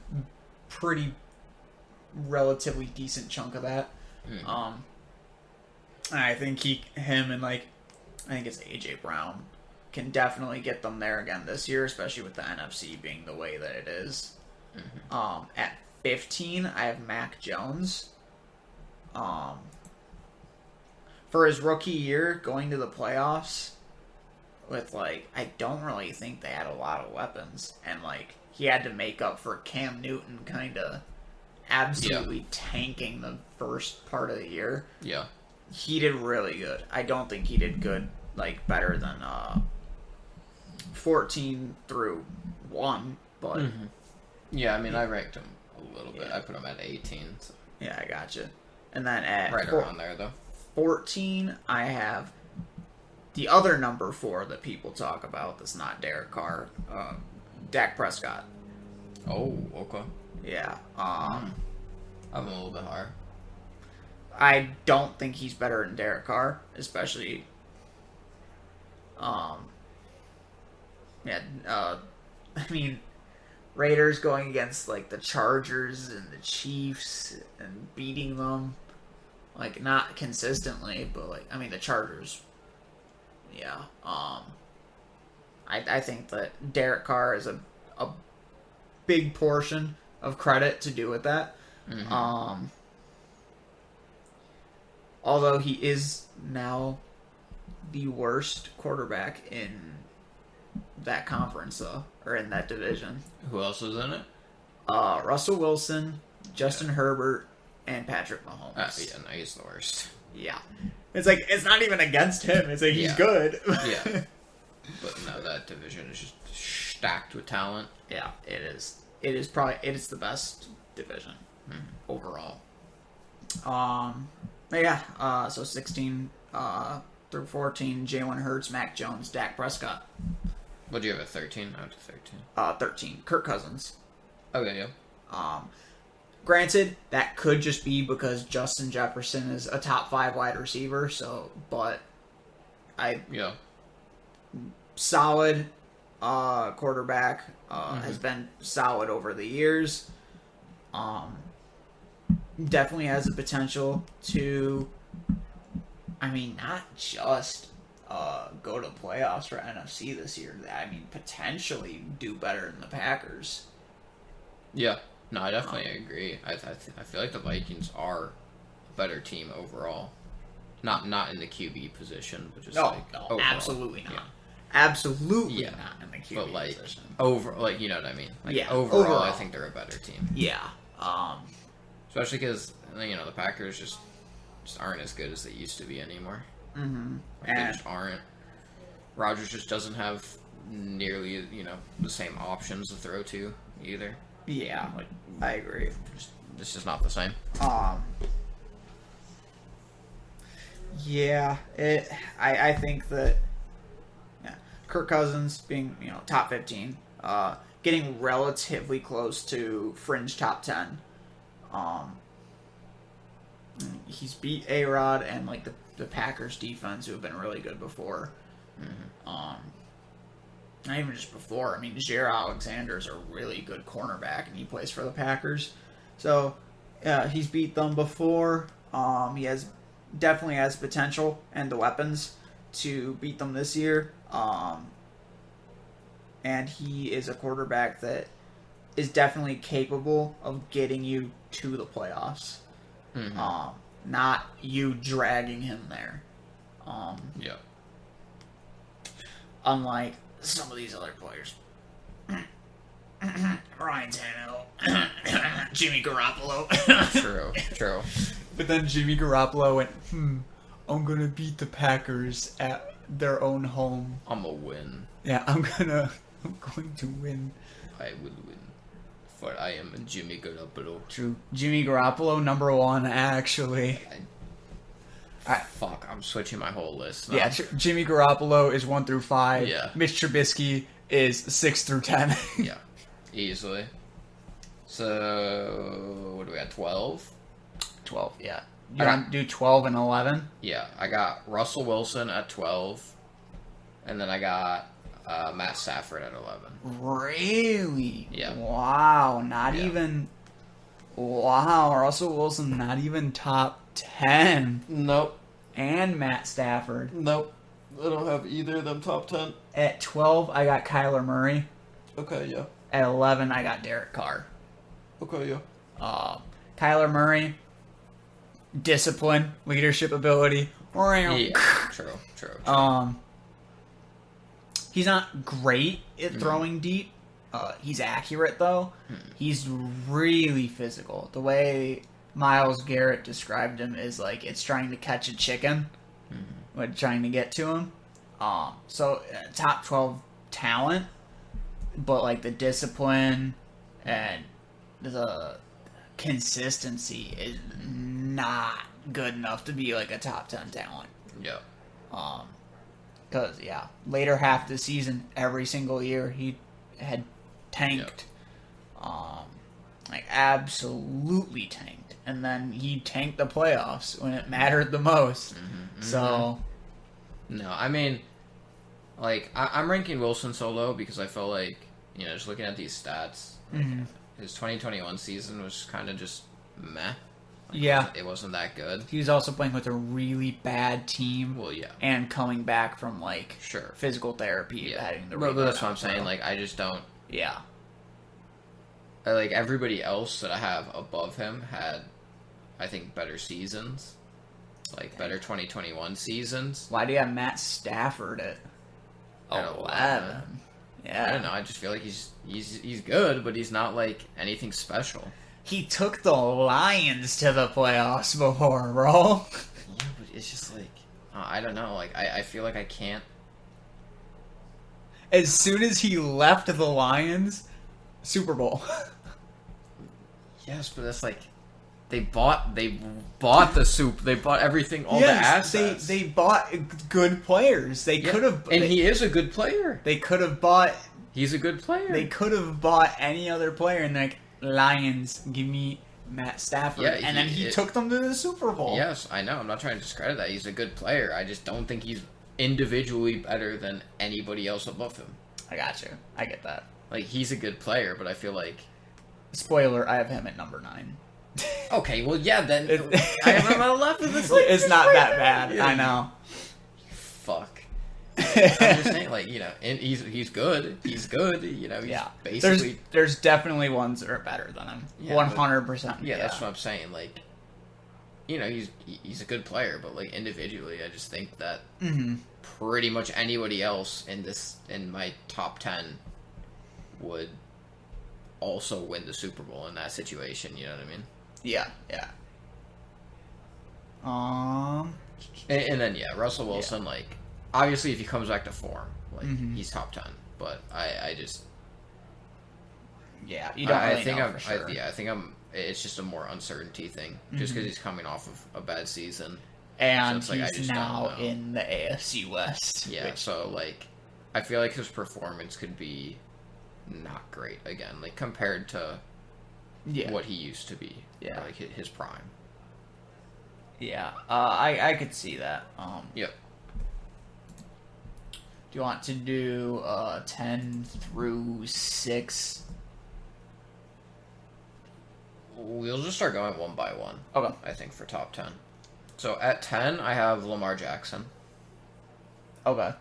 pretty relatively decent chunk of that. And I think him and I think it's AJ Brown can definitely get them there again this year, especially with the NFC being the way that it is. At 15, I have Mac Jones. For his rookie year, going to the playoffs with I don't really think they had a lot of weapons, and he had to make up for Cam Newton kind of absolutely tanking the first part of the year. Yeah. He did really good. I don't think he did good, better than 14 through 1, but... Yeah, I mean, I ranked him a little bit. I put him at 18. So. Yeah, I gotcha. And then at... Right around there, though. 14, I have the other number 4 that people talk about that's not Derek Carr, Dak Prescott. Oh, okay. Yeah. I'm a little bit higher. I don't think he's better than Derek Carr, especially. I mean, Raiders going against the Chargers and the Chiefs and beating them, not consistently, but the Chargers. Yeah. I think that Derek Carr is a big portion of credit to do with that. Mm-hmm. Although he is now the worst quarterback in that conference, though, or in that division. Who else is in it? Russell Wilson, Justin Herbert, and Patrick Mahomes. Yeah, no, he's the worst. Yeah. It's like, it's not even against him. It's like, he's good. Yeah. But no, that division is just stacked with talent. Yeah, it is. It is the best division overall. So 16 through 14, Jalen Hurts, Mac Jones, Dak Prescott. What do you have at 13? I went to 13. 13, Kirk Cousins. Okay, yeah. Granted, that could just be because Justin Jefferson is a top 5 wide receiver, solid quarterback, has been solid over the years. Definitely has the potential to, not just go to playoffs for NFC this year. Potentially do better than the Packers. Yeah. No, I definitely agree. I feel like the Vikings are a better team overall. Not in the QB position, but just overall. Absolutely not. Yeah. Absolutely not in the QB position. You know what I mean? Overall, I think they're a better team. Yeah. Especially because the Packers just aren't as good as they used to be anymore. Mm-hmm. They just aren't. Rodgers just doesn't have nearly the same options to throw to either. Yeah, I agree. It's just not the same. Yeah, I think that Kirk Cousins being top 15, getting relatively close to fringe top 10. He's beat A-Rod and the Packers defense, who have been really good before. Not even just before. Jair Alexander is a really good cornerback, and he plays for the Packers. So, he's beat them before. He definitely has potential and the weapons to beat them this year. And he is a quarterback that is definitely capable of getting you to the playoffs. Not you dragging him there. Yeah. Unlike some of these other players. Ryan Tannehill. Jimmy Garoppolo. True. But then Jimmy Garoppolo went, I'm going to beat the Packers at their own home. I'm going to win. Yeah, I'm going to win. I will win. For I am Jimmy Garoppolo. True. Jimmy Garoppolo, number 1, actually. Fuck, I'm switching my whole list now. Yeah, Jimmy Garoppolo is 1 through 5. Yeah. Mitch Trubisky is 6 through 10. Yeah, easily. So, what do we got, 12? 12, yeah. You want to do 12 and 11? Yeah, I got Russell Wilson at 12, and then I got Matt Stafford at 11. Really? Yeah. Wow, even... Wow, Russell Wilson not even top 10. Nope. And Matt Stafford. Nope. I don't have either of them top 10. At 12, I got Kyler Murray. Okay, yeah. At 11, I got Derek Carr. Okay, yeah. Kyler Murray, discipline, leadership ability. Yeah, true. He's not great at throwing deep. He's accurate, though. He's really physical. The way Myles Garrett described him is like it's trying to catch a chicken when trying to get to him. So top 12 talent, but the discipline and the consistency is not good enough to be a top 10 talent. Yeah. Because later half of the season, every single year he had tanked. Absolutely tanked. And then he tanked the playoffs when it mattered the most. So... No, I'm ranking Wilson so low because I feel like, just looking at these stats, his 2021 season was kind of just meh. It wasn't that good. He was also playing with a really bad team. Well, yeah. And coming back from, physical therapy. Yeah. Having the that's what I'm saying. I just don't... Yeah. like everybody else that I have above him had, I think, better seasons, like better 2021 seasons. Why do you have Matt Stafford at 11? Yeah, I don't know. I just feel like he's good, but he's not like anything special. He took the Lions to the playoffs before, bro. Yeah, but it's just like I don't know. Like I feel like I can't. As soon as he left the Lions, Super Bowl. Yes, but that's like they bought the soup. They bought everything, all the assets. They bought good players. They could have, and he is a good player. They could have bought. He's a good player. They could have bought any other player and like Lions, give me Matt Stafford, and then he took them to the Super Bowl. Yes, I know. I'm not trying to discredit that. He's a good player. I just don't think he's individually better than anybody else above him. I got you. I get that. Like, he's a good player, but I feel like... Spoiler, I have him at number 9. Okay, well, yeah, then I have him at 11. It's not that bad. Yeah. I know. Fuck. I'm just saying, like, you know, and he's good. He's good. You know, he's basically... There's definitely ones that are better than him. 100%. Yeah, that's what I'm saying. Like, you know, he's a good player, but, like, individually, I just think that pretty much anybody else in my top 10 would also win the Super Bowl in that situation. You know what I mean? Yeah. And then Russell Wilson, like, obviously if he comes back to form, like he's top 10. But I just you don't really know for sure. I think it's just a more uncertainty thing, just because he's coming off of a bad season, and so he's now in the AFC West. Yeah, so like I feel like his performance could be not great again, like compared to what he used to be. Yeah, like his prime. Yeah, I could see that. Yep. Do you want to do 10 through 6? We'll just start going one by one. Okay. I think for top 10. So at 10, I have Lamar Jackson. Okay.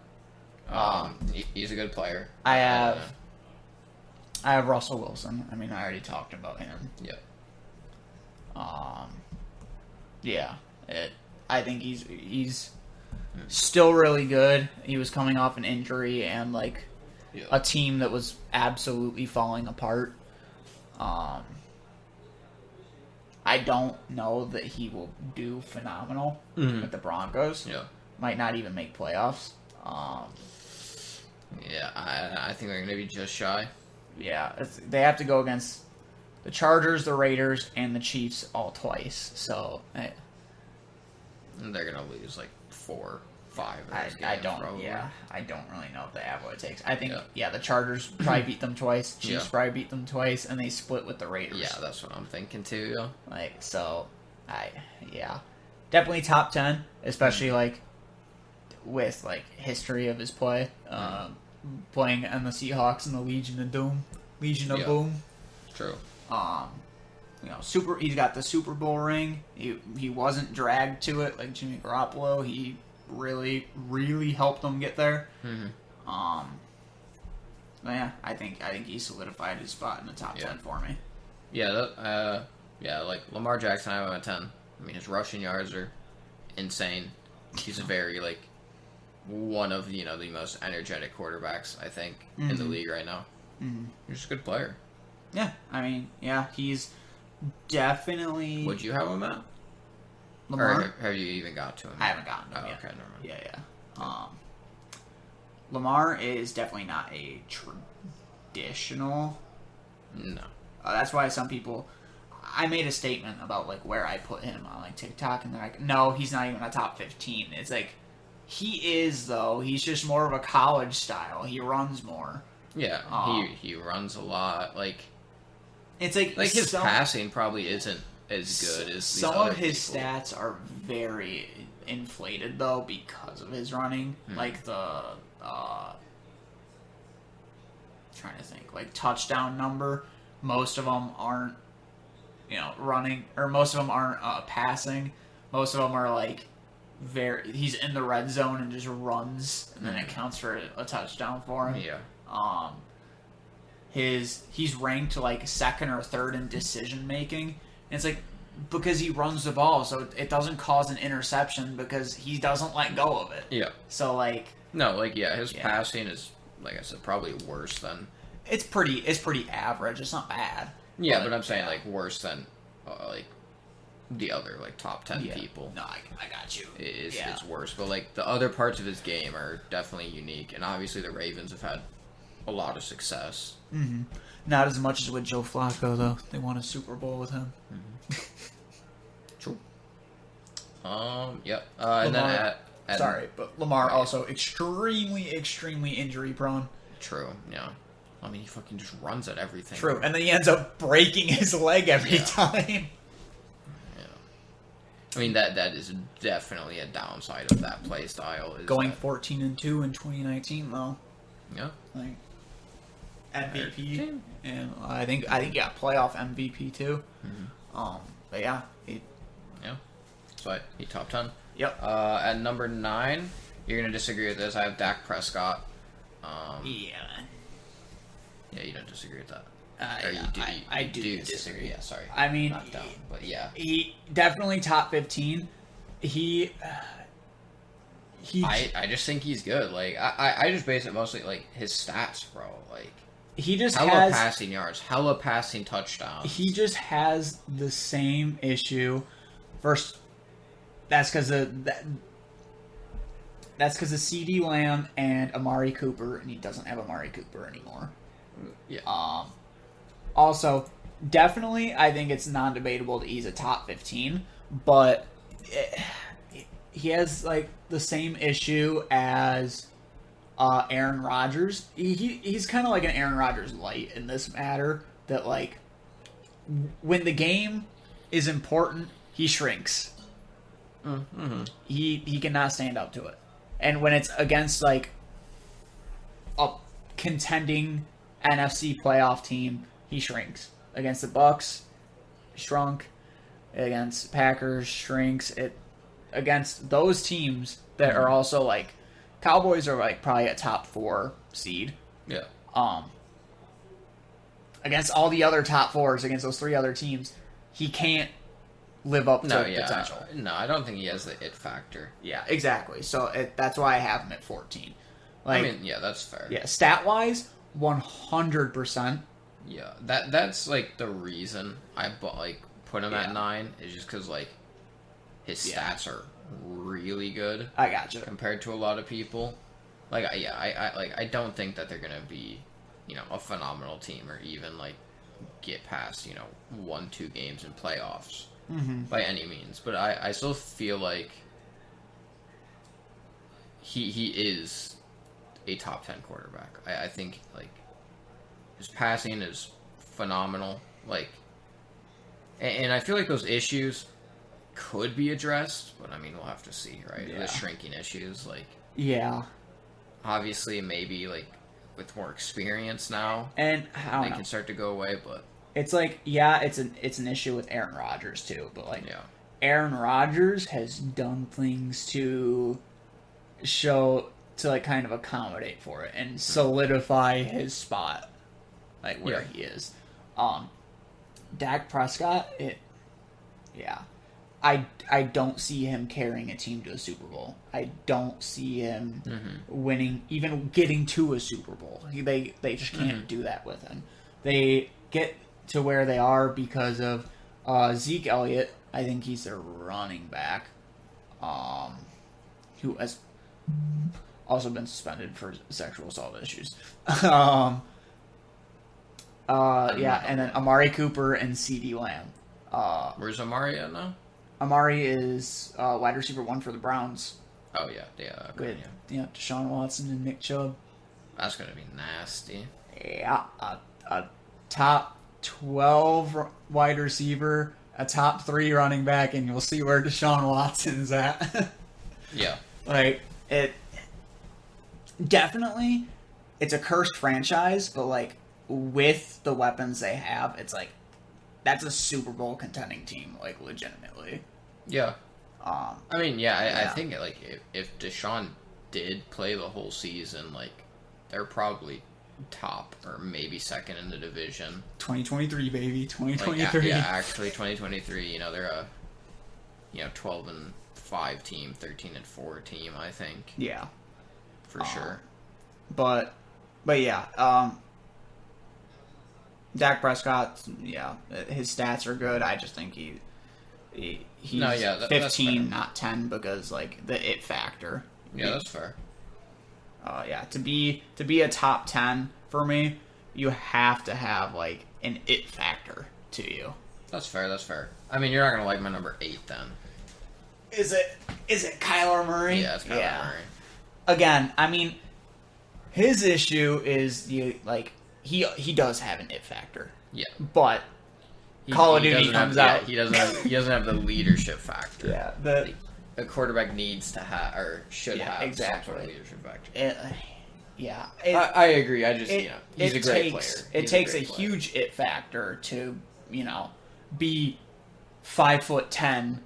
He's a good player. I have Russell Wilson. I mean, I already talked about him. Yep. I think he's still really good. He was coming off an injury and like a team that was absolutely falling apart. I don't know that he will do phenomenal with the Broncos. Yeah. Might not even make playoffs. I think they're going to be just shy. Yeah, they have to go against the Chargers, the Raiders, and the Chiefs all twice. So and they're going to lose like 4, 5 of those games, I don't really know if they have what it takes. I think the Chargers probably beat them twice, Chiefs probably beat them twice, and they split with the Raiders. Yeah, that's what I'm thinking too. Yeah. Like definitely top 10, especially like with like history of his play, playing on the Seahawks and the Legion of Boom. True. He's got the Super Bowl ring. He wasn't dragged to it like Jimmy Garoppolo. He really, really helped them get there. I think he solidified his spot in the top 10 for me. Like Lamar Jackson, I have him at 10. I mean, his rushing yards are insane. He's a very like one of the most energetic quarterbacks I think in the league right now. He's just a good player. Yeah, I mean, he's definitely. Would you have him at? Lamar? Or have you even got to him? I haven't gotten to him yet. Okay, never mind. Yeah. Lamar is definitely not a traditional. No. That's why some people. I made a statement about like where I put him on like TikTok, and they're like, "No, he's not even a top 15." It's like he is though. He's just more of a college style. He runs more. Yeah, he runs a lot. Like it's like his passing probably isn't as good as some of his stats are very inflated though because of his running. Like the trying to think, like touchdown number. Most of them aren't, running, or most of them aren't passing. Most of them are like he's in the red zone and just runs, and then it counts for a touchdown for him. Yeah. he's ranked like second or third in decision making. And it's like, because he runs the ball, so it doesn't cause an interception because he doesn't let go of it. Yeah. So like, no, like his passing is, like I said, probably worse than. It's pretty average. It's not bad. Yeah, but I'm saying like worse than like the other like top 10 people. No, I got you. It's worse, but like the other parts of his game are definitely unique, and obviously the Ravens have had a lot of success. Mm-hmm. Not as much as with Joe Flacco though. They won a Super Bowl with him. Mm-hmm. True. Yep. Lamar, And then but Lamar also extremely injury prone. True. Yeah. I mean, he fucking just runs at everything. True, and then he ends up breaking his leg every time. Yeah. I mean, that is definitely a downside of that play style. Is going 14-2 in 2019 though. Yeah. Like MVP, and I think playoff MVP too. Mm-hmm. But yeah, So he top 10. Yep. At number 9, you're gonna disagree with this. I have Dak Prescott. Yeah, you don't disagree with that. I do disagree. Yeah, sorry. I mean, not dumb, but yeah, he definitely top 15. I just think he's good. Like I just base it mostly like his stats, bro. Like he just hella passing yards, hella passing touchdowns. He just has the same issue. First, that's because of CeeDee Lamb and Amari Cooper, and he doesn't have Amari Cooper anymore. Yeah. Also, definitely, I think it's non-debatable that he's a top 15, but he has like the same issue as Aaron Rodgers. He's kind of like an Aaron Rodgers light in this matter. That like when the game is important, he shrinks. Mm-hmm. He cannot stand up to it, and when it's against like a contending NFC playoff team, he shrinks. Against the Bucks, shrunk. Against Packers, shrinks. Against those teams that are also like Cowboys are like probably a top 4 seed. Yeah. Against all the other top 4s, against those 3 other teams, he can't live up to potential. No, I don't think he has the it factor. Yeah, exactly. So that's why I have him at 14. Like, I mean, yeah, that's fair. Yeah, stat wise, 100%. Yeah, that's like the reason I put him at 9 is just because like his stats are really good. I gotcha. Compared to a lot of people, I don't think that they're gonna be, a phenomenal team or even like get past 1-2 games in playoffs by any means. But I still feel like he is a top 10 quarterback. I think like his passing is phenomenal. Like, and I feel like those issues could be addressed, but I mean we'll have to see, right? The shrinking issues, like obviously maybe like with more experience now, and they can start to go away. But it's like it's an issue with Aaron Rodgers too. But like Aaron Rodgers has done things to like kind of accommodate for it and solidify his spot, like where he is. Dak Prescott, I don't see him carrying a team to a Super Bowl. I don't see him winning, even getting to a Super Bowl. They just can't do that with him. They get to where they are because of Zeke Elliott. I think he's their running back, who has also been suspended for sexual assault issues. And then Amari Cooper and CeeDee Lamb. Where's Amari at now? Amari is wide receiver 1 for the Browns. Oh, yeah. Okay, with Deshaun Watson and Nick Chubb. That's going to be nasty. Yeah, a top 12 wide receiver, a top 3 running back, and you'll see where Deshaun Watson's at. Yeah. Like, it... Definitely, it's a cursed franchise, but, like, with the weapons they have, it's like, that's a Super Bowl contending team, like, legitimately. Yeah. I mean, I think, like, if Deshaun did play the whole season, like, they're probably top or maybe second in the division. 2023, baby. 2023. Actually 2023. They're a 12-5 team, 13-4 team. I think. Yeah. For sure. But yeah. Dak Prescott. Yeah, his stats are good. I just think he's 15, not 10, because like the it factor. Yeah, that's fair. To be a top 10 for me, you have to have like an it factor to you. That's fair. I mean, you're not gonna like my number 8 then. Is it Kyler Murray? Yeah, it's Kyler Murray. Again, I mean, his issue is he does have an it factor. Yeah, but Call of Duty comes out. He doesn't have the leadership factor. Yeah, a quarterback needs to have or should have exactly. some sort of leadership factor. I agree. I just he's a great player. It takes a huge it factor to be 5'10"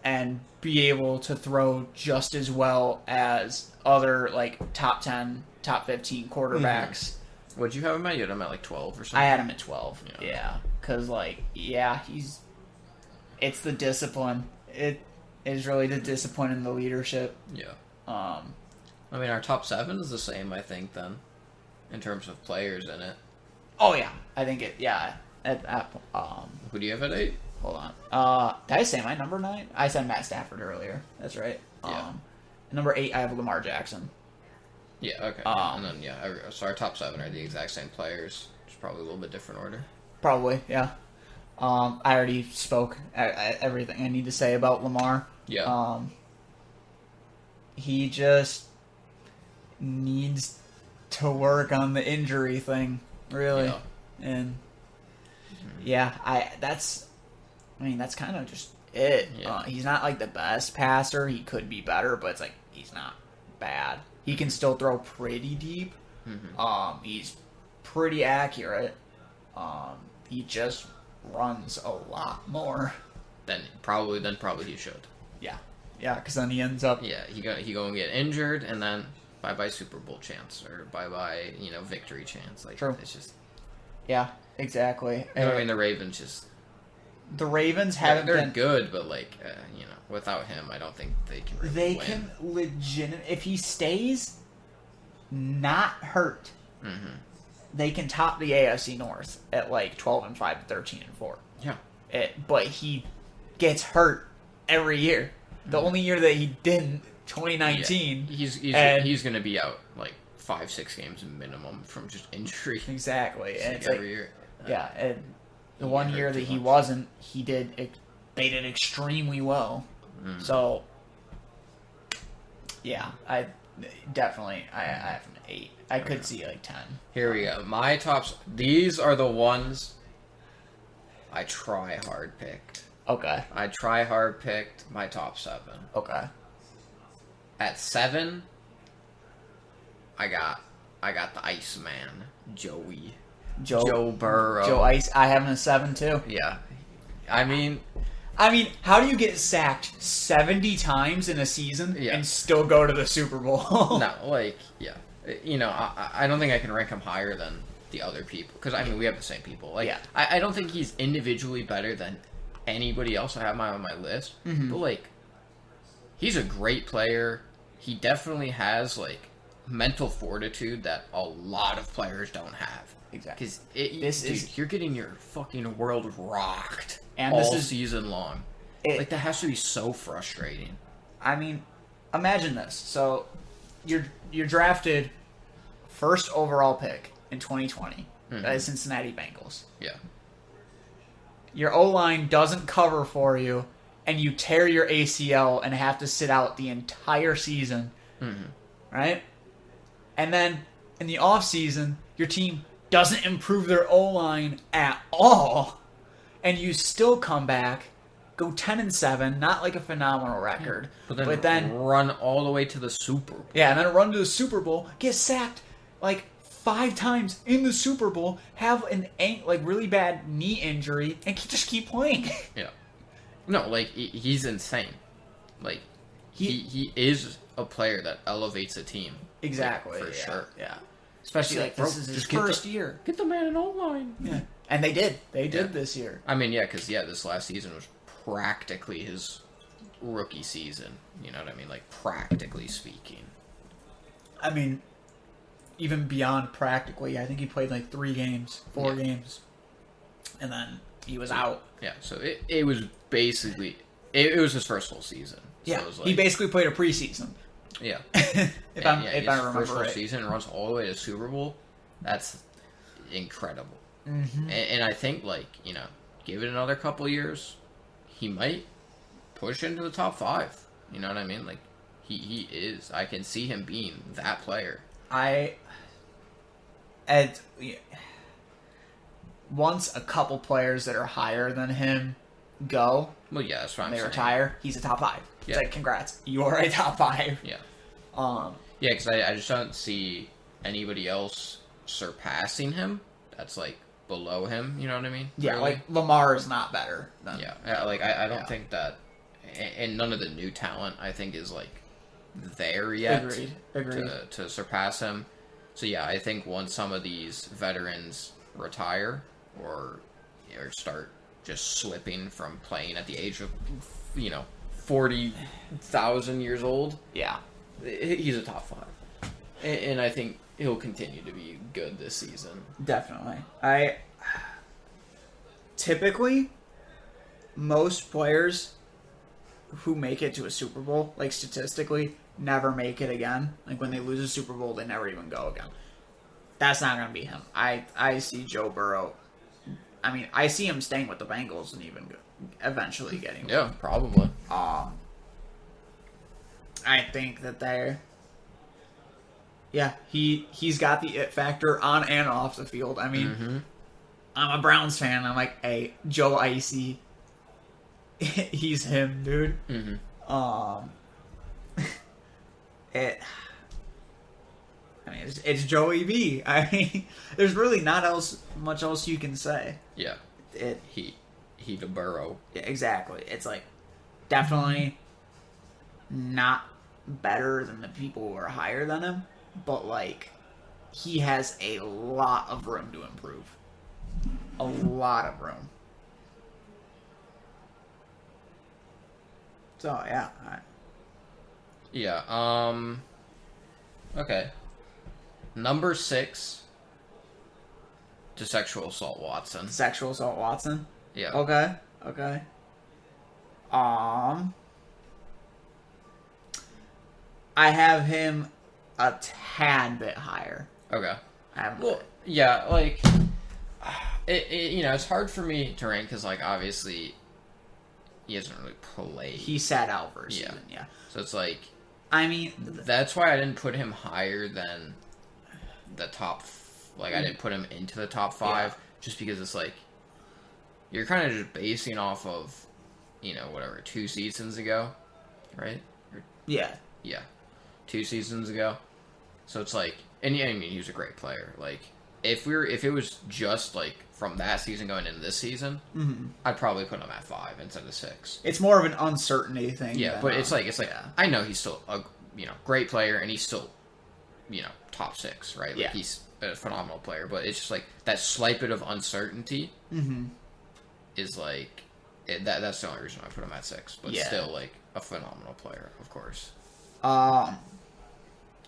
and be able to throw just as well as other like top 10, top 15 quarterbacks. Mm-hmm. What'd you have him at? You had him at like 12 or something? I had him at 12. Yeah. Because, it's the discipline. It is really the discipline and the leadership. Yeah. I mean, our top 7 is the same, I think, then, in terms of players in it. Oh, yeah. I think it, yeah. Who do you have at 8? Hold on. Did I say my number 9? I said Matt Stafford earlier. That's right. Yeah. Number 8, I have Lamar Jackson. Yeah, okay. And then, so our top 7 are the exact same players. Just probably a little bit different order. Probably, yeah. I already spoke everything I need to say about Lamar. Yeah. He just needs to work on the injury thing, really. Yeah. And, that's kind of just it. Yeah. He's not, like, the best passer. He could be better, but it's like, he's not bad. He can still throw pretty deep. Mm-hmm. He's pretty accurate. He just runs a lot more. Then probably he should. Yeah, because then he ends up. Yeah, he go and get injured, and then bye Super Bowl chance or bye victory chance. Like True. It's just. Yeah, exactly. I mean, the Ravens just. The Ravens haven't they're been good, but without him, I don't think they can really win. Can legitimately, if he stays not hurt, mm-hmm. they can top the AFC North at like 12-5, 13-4. Yeah. But he gets hurt every year. The only year that he didn't, 2019. Yeah. He's going to be out like 5-6 games minimum from just injury. Exactly. And it's every year. Yeah, and the one year that he wasn't, they did extremely well. Mm. So, yeah, I definitely have an 8. I could see like 10. Here we go. My tops. These are the ones I try hard picked. Okay. I try hard picked my top 7. Okay. At 7, I got the Iceman, Joey. Joe Burrow. Joe Ice. I have him a 7 too. Yeah. I mean, how do you get sacked 70 times in a season and still go to the Super Bowl? No, I don't think I can rank him higher than the other people. Because, we have the same people. I don't think he's individually better than anybody else I have on my list. Mm-hmm. But, he's a great player. He definitely has, mental fortitude that a lot of players don't have. Exactly. Because you're getting your fucking world rocked and all season long. That has to be so frustrating. Imagine this. So, you're drafted first overall pick in 2020 by the Cincinnati Bengals. Yeah. Your O-line doesn't cover for you, and you tear your ACL and have to sit out the entire season. Mm-hmm. Right? And then, in the offseason, your team doesn't improve their O-line at all, and you still come back, go 10-7, not like a phenomenal record, but then run all the way to the Super Bowl. Yeah, and then run to the Super Bowl, get sacked 5 times in the Super Bowl, have an really bad knee injury, and just keep playing. Yeah. No, he's insane. He is a player that elevates a team. Exactly. For sure. Yeah. Especially like this is his first year. Get the man in O-line. Yeah. And they did. They did this year. I mean, because this last season was practically his rookie season. You know what I mean? Like, practically speaking. I mean, even beyond practically, I think he played like 4 games. And then he was out. Yeah, so it was basically... It was his first full season. So yeah, it was like, he basically played a preseason. Yeah. if I remember first full right. season runs all the way to Super Bowl. That's incredible. Mm-hmm. And I think, give it another couple years, he might push into the top 5. You know what I mean? Like, he is. I can see him being that player. Once a couple players that are higher than him go, well, yeah, that's what I'm saying. saying. They retire, he's a top 5. Yeah. It's like, congrats, you are a top 5. Yeah. Yeah, because I just don't see anybody else surpassing him that's, below him, you know what I mean? Yeah, really? like, Lamar is not better than... Yeah, I don't think that... And none of the new talent, I think, is, there yet. Agreed. To surpass him. So, yeah, I think once some of these veterans retire or start just slipping from playing at the age of, 40,000 years old... Yeah. He's a top 5. And I think he'll continue to be good this season. Definitely. Typically, most players who make it to a Super Bowl, statistically, never make it again. Like, when they lose a Super Bowl, they never even go again. That's not going to be him. I see Joe Burrow. I mean, I see him staying with the Bengals and even eventually getting one. Yeah, probably. I think that they're... Yeah, he's got the it factor on and off the field. I mean, I'm a Browns fan. I'm like, hey, Joe Icy, he's him, dude. It's Joey B. I mean, there's really not much else you can say. Yeah, he the Burrow. Yeah, exactly. It's definitely not better than the people who are higher than him, but he has a lot of room to improve. A lot of room. So yeah. Yeah. Okay. Number 6. To sexual assault Watson. Sexual assault Watson. Yeah. Okay. I have him a tad bit higher. Okay. Well, yeah, it's hard for me to rank because, obviously, he hasn't really played. He sat out for a season, yeah. So it's I mean... That's why I didn't put him higher than the top... I didn't put him into the top 5, just because it's you're kind of just basing off of, 2 seasons ago, right? Yeah. Yeah. 2 seasons ago. So it's and yeah, I mean, he was a great player. If it was just from that season going into this season, I'd probably put him at 5 instead of 6. It's more of an uncertainty thing. Yeah, but it's I know he's still a great player and he's still top 6, right? He's a phenomenal player, but it's just that slight bit of uncertainty is that's the only reason I put him at 6. But still a phenomenal player, of course.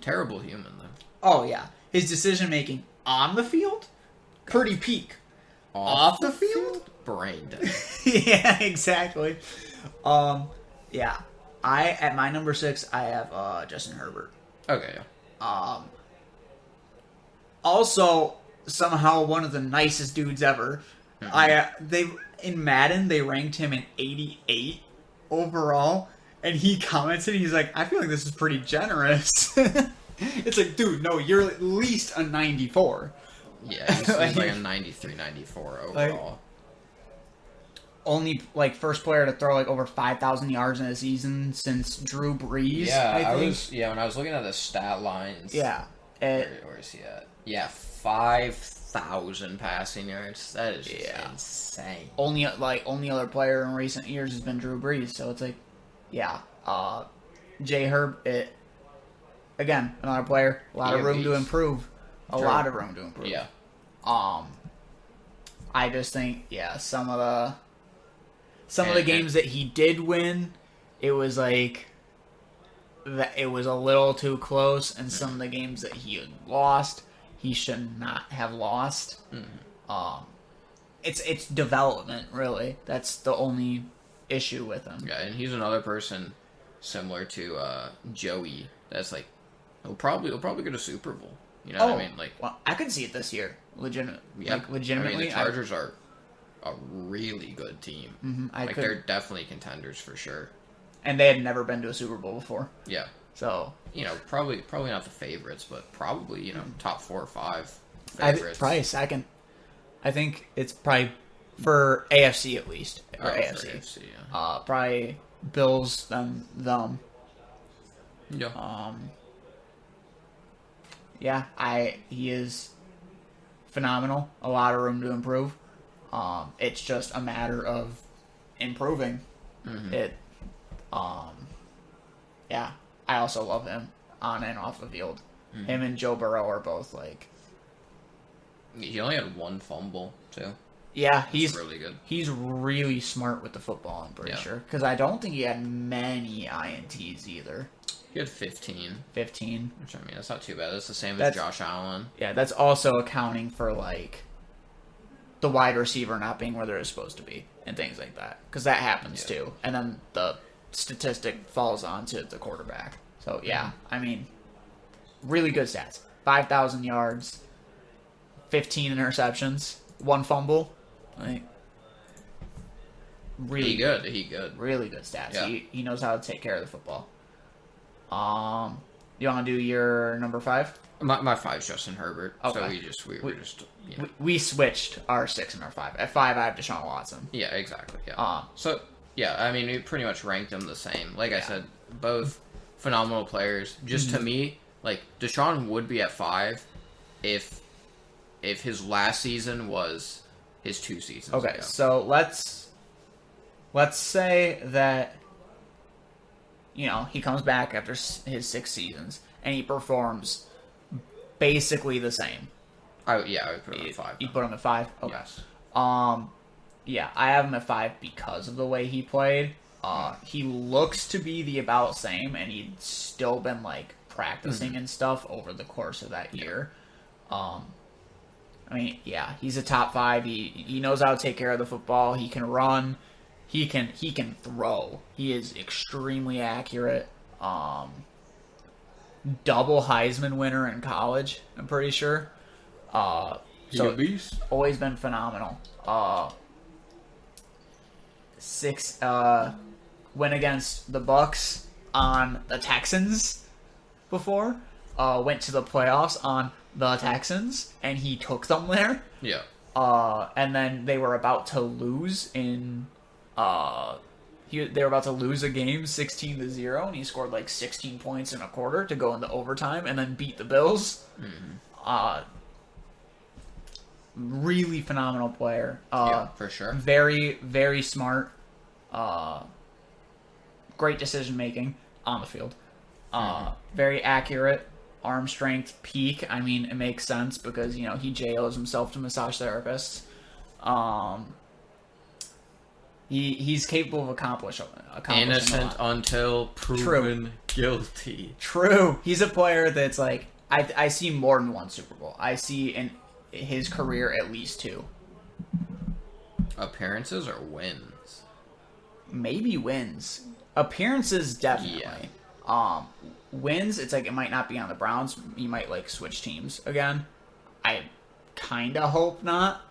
Terrible human though. Oh yeah, his decision making on the field, pretty peak. Off the field, brain dead. Yeah, exactly. Yeah, at my number 6, I have Justin Herbert. Okay. Also, somehow one of the nicest dudes ever. In Madden they ranked him in 88 overall. And he commented, he's like, I feel like this is pretty generous. It's dude, no, you're at least a 94. Yeah, he's a 93, 94 overall. Only, first player to throw, over 5,000 yards in a season since Drew Brees, I think. When I was looking at the stat lines. Yeah. Where is he at? Yeah, 5,000 passing yards. That is just insane. Only other player in recent years has been Drew Brees, so it's yeah. J. Herb, again, another player, a lot of room to improve. A lot of room to improve. Yeah. I just think, some of the games that he did win, it was like that it was a little too close, and some of the games that he had lost, he should not have lost. It's development, really. That's the only issue with him. Yeah, and he's another person similar to Joey. That's like he'll probably go to Super Bowl. You know what I mean? Like, well, I could see it this year. Legitimately. I mean, the Chargers are a really good team. They're definitely contenders for sure. And they had never been to a Super Bowl before. Yeah. So probably not the favorites, but probably top 4 or 5 favorites. Probably second. I think it's probably for AFC at least, or AFC. AFC, yeah. Probably Bills, then them. Yeah. He is phenomenal. A lot of room to improve. It's just a matter of improving it. I also love him on and off the field. Him and Joe Burrow are both like. He only had 1 fumble too. Yeah, he's really good. He's really smart with the football, I'm pretty sure. Because I don't think he had many INTs either. He had 15. 15. Which, I mean, that's not too bad. That's the same as Josh Allen. Yeah, that's also accounting for, like, the wide receiver not being where they're supposed to be and things like that. Because that happens, too. And then the statistic falls onto the quarterback. So, I mean, really good stats. 5,000 yards, 15 interceptions, 1 fumble. Like, really good. He good. Really good stats. Yeah. He knows how to take care of the football. You want to do your number 5? My 5's Justin Herbert. Okay. So we were just we switched our 6 and our 5. At 5, I have Deshaun Watson. Yeah, exactly. Yeah. I mean, we pretty much ranked them the same. Like I said, both phenomenal players. Just to me, like Deshaun would be at 5 if his last season was his 2 seasons ago. So let's say that he comes back after his 6 seasons and he performs basically the same. I would put him at 5. You put him at 5? Okay. Yes. I have him at 5 because of the way he played. He looks to be the about same, and he'd still been like practicing and stuff over the course of that year. I mean, he's a top 5. He knows how to take care of the football. He can run. He can throw. He is extremely accurate. Double Heisman winner in college, I'm pretty sure. He's a beast. Always been phenomenal. 6 went against the Bucks on the Texans before. Went to the playoffs on the Texans, and he took them there. Yeah. And then they were about to lose in. They were about to lose a game 16-0, and he scored like 16 points in a quarter to go into overtime, and then beat the Bills. Really phenomenal player. For sure. Very, very smart. Great decision making on the field. Very accurate. Arm strength peak. I mean, it makes sense because he JOs himself to massage therapists. He's capable of accomplishing innocent until proven guilty. True. He's a player that's like I see more than 1 Super Bowl. I see in his career at least 2. Appearances or wins? Maybe wins. Appearances definitely. Yeah. Wins, it's like it might not be on the Browns. You might like switch teams again. I kind of hope not.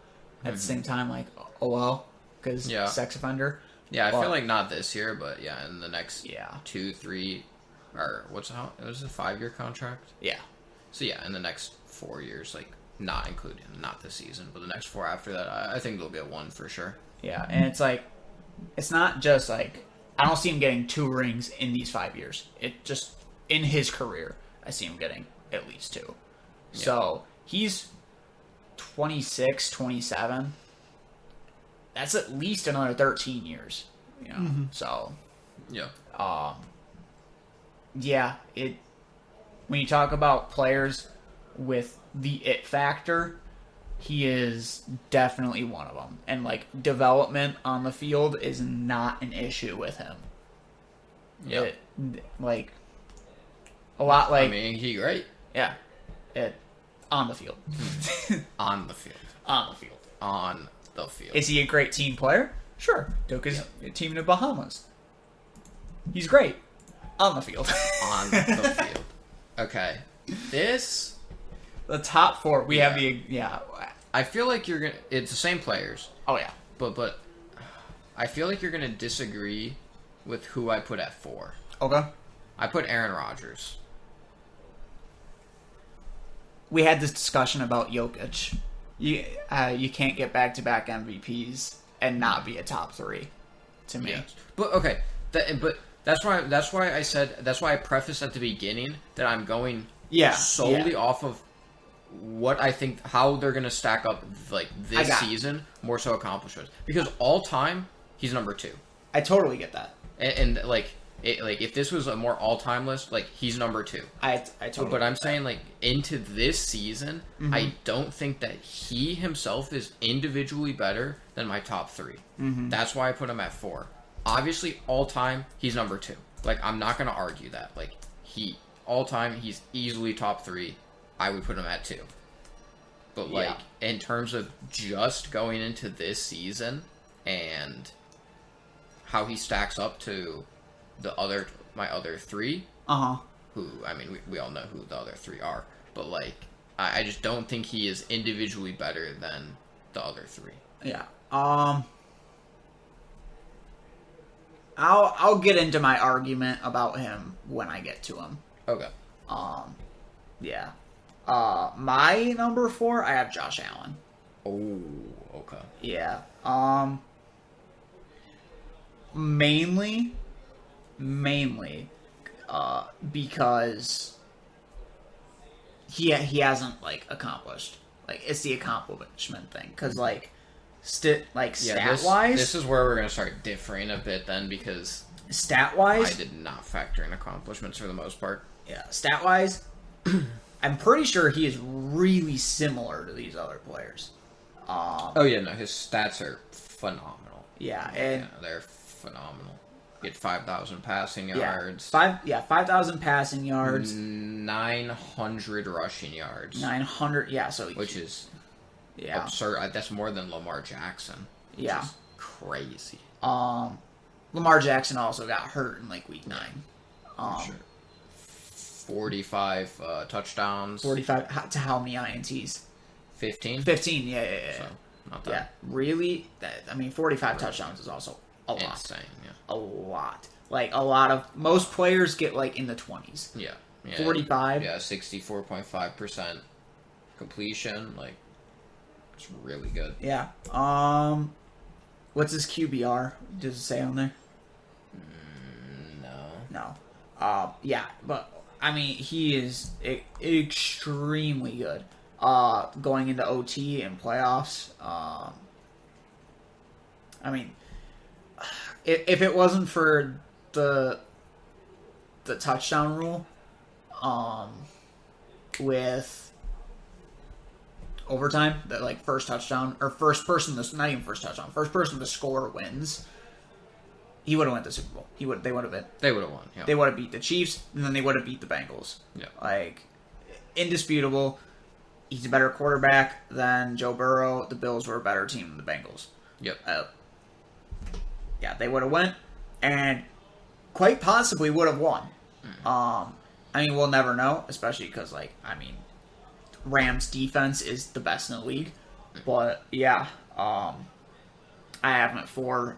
At the same time, like, oh well, because sex offender. Yeah, I feel like not this year, but in the next 2, 3, or it was a 5-year contract? Yeah. So in the next 4 years, like not including not this season, but the next 4 after that, I think they'll get 1 for sure. Yeah, and it's like it's not just like I don't see him getting 2 rings in these 5 years. It just in his career, I see him getting at least 2. Yeah. So he's 26, 27. That's at least another 13 years. So when you talk about players with the it factor, he is definitely one of them. And, like, development on the field is not an issue with him. Yeah. Like, a lot like... I mean, he great. Yeah. On the field. On the field. On the field. On the field. Is he a great team player? Sure. Took his team to Bahamas. He's great. On the field. On the field. Okay. The top four, we have the... Yeah. I feel like you're going to... It's the same players. Oh, yeah. But I feel like you're going to disagree with who I put at 4. Okay. I put Aaron Rodgers. We had this discussion about Jokic. You can't get back-to-back MVPs and not be a top 3, to me. Yes. But, okay. That's why I prefaced at the beginning that I'm going solely off of what I think, how they're going to stack up, like, this season, more so accomplishments. Because all time, he's number 2. I totally get that. And if this was a more all-time list, like, he's number 2. I totally. But I'm saying, like, into this season, I don't think that he himself is individually better than my top 3. That's why I put him at 4. Obviously, all-time, he's number 2. Like, I'm not going to argue that. Like, all-time, he's easily top 3. I would put him at 2. But, like, in terms of just going into this season and how he stacks up to my other 3, who, I mean, we all know who the other 3 are, but, like, I just don't think he is individually better than the other 3. Yeah. I'll get into my argument about him when I get to him. Okay. Yeah. My number 4, I have Josh Allen. Oh, okay. Yeah. Mainly, because he hasn't, like, accomplished. Like, it's the accomplishment thing. Because, like, stat-wise... This is where we're going to start differing a bit then, because... Stat-wise... I did not factor in accomplishments for the most part. Yeah, stat-wise... I'm pretty sure he is really similar to these other players. His stats are phenomenal. Yeah, they're phenomenal. Get 5,000 passing yards. 5,000 passing yards. 900 rushing yards. 900, which is absurd. That's more than Lamar Jackson. Which is crazy. Lamar Jackson also got hurt in, like, week 9. Sure. 45 touchdowns. 45 to how many INTs? 15? 15, yeah. So, not that. Yeah, really? 45 touchdowns is also a lot. Insane, yeah. A lot. Like, a lot of... Most players get, like, in the 20s. Yeah. 45? Yeah, 64.5% completion. Like, it's really good. Yeah. What's his QBR? Does it say on there? No. Yeah, but... I mean, he is extremely good. Going into OT and playoffs. I mean, if it wasn't for the touchdown rule, with overtime, that, like, first touchdown or first person first person to score wins. He would have won the Super Bowl. They would have been. They would have won. Yeah. They would have beat the Chiefs, and then they would have beat the Bengals. Yeah. Like, indisputable. He's a better quarterback than Joe Burrow. The Bills were a better team than the Bengals. Yep. They would have went, and quite possibly would have won. I mean, we'll never know, especially because, like, I mean, Rams defense is the best in the league. But yeah, I have him at 4.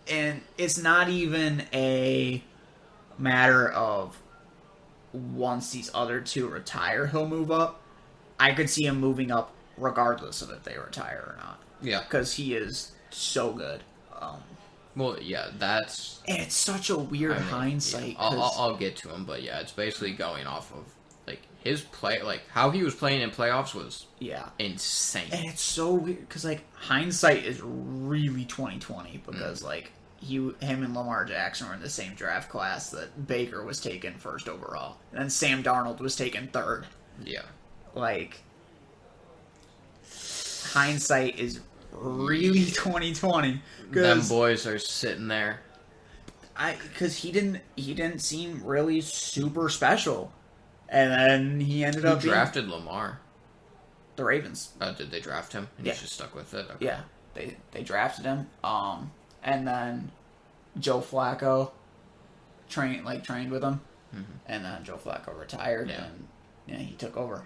And it's not even a matter of once these other 2 retire, he'll move up. I could see him moving up regardless of if they retire or not. Yeah. Because he is so good. Well, yeah, that's... And it's such a weird hindsight. Yeah, I'll get to him, but yeah, it's basically going off of, like, his play, like, how he was playing in playoffs was insane. And it's so weird, because, like, hindsight is really 2020, because, like, him and Lamar Jackson were in the same draft class that Baker was taken first overall. And then Sam Darnold was taken 3rd. Yeah. like, hindsight is really 2020. Them boys are sitting there. Because he didn't seem really super special, and then he ended up drafted Lamar. The Ravens. Did they draft him? And he's just stuck with it. Okay. Yeah, they drafted him. And then Joe Flacco trained with him, and then Joe Flacco retired, and he took over.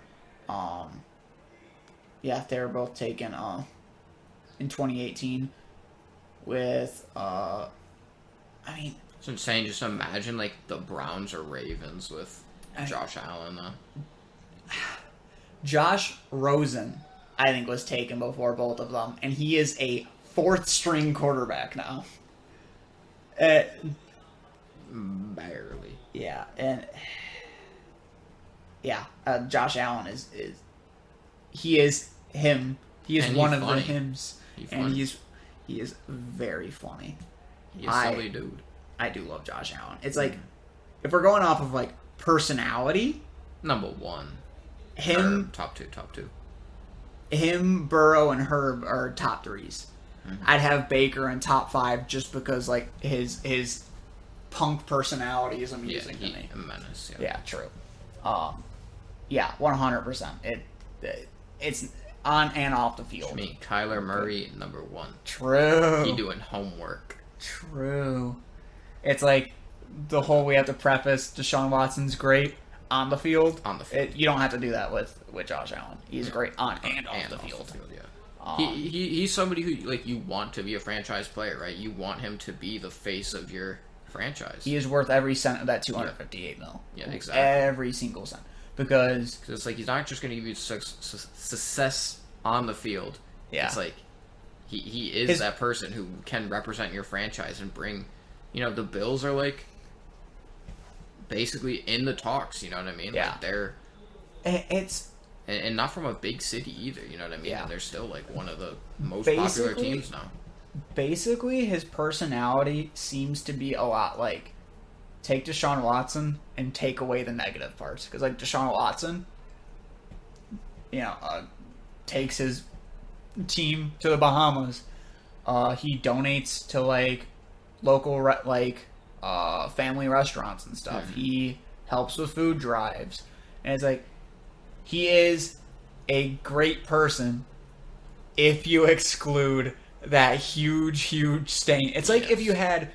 Yeah, they were both taken in 2018 with I mean, it's insane. Just imagine like the Browns or Ravens with Josh Allen. Josh Rosen, I think, was taken before both of them, and he is a fourth string quarterback now. Barely. Yeah, and Josh Allen is him. He is one of the hims, and he is very funny. He's a silly dude. I do love Josh Allen. It's like, if we're going off of like personality, number one. Him, top two. Him, Burrow, and Herb are top threes. I'd have Baker in top 5 just because like his punk personality is amusing to me. A menace. Yeah, true. 100%. It's on and off the field. Me, Kyler Murray, number 1. True. He doing homework. True. It's like the whole we have to preface Deshaun Watson's great on the field. You don't have to do that with Josh Allen. He's great on and off the field. He's somebody who like you want to be a franchise player, right? You want him to be the face of your franchise. He is worth every cent of that $258 million. Yeah, exactly. Every single cent. Because it's like he's not just going to give you success on the field. Yeah. It's like he is that person who can represent your franchise and bring, the Bills are like basically in the talks, you know what I mean? Yeah. Like they're and not from a big city either, you know what I mean? Yeah. And they're still like one of the most popular teams now. Basically, his personality seems to be a lot like take Deshaun Watson and take away the negative parts. Because like Deshaun Watson, takes his team to the Bahamas. He donates to like local family restaurants and stuff. Mm-hmm. He helps with food drives, and it's like he is a great person if you exclude that huge stain. It's like if you had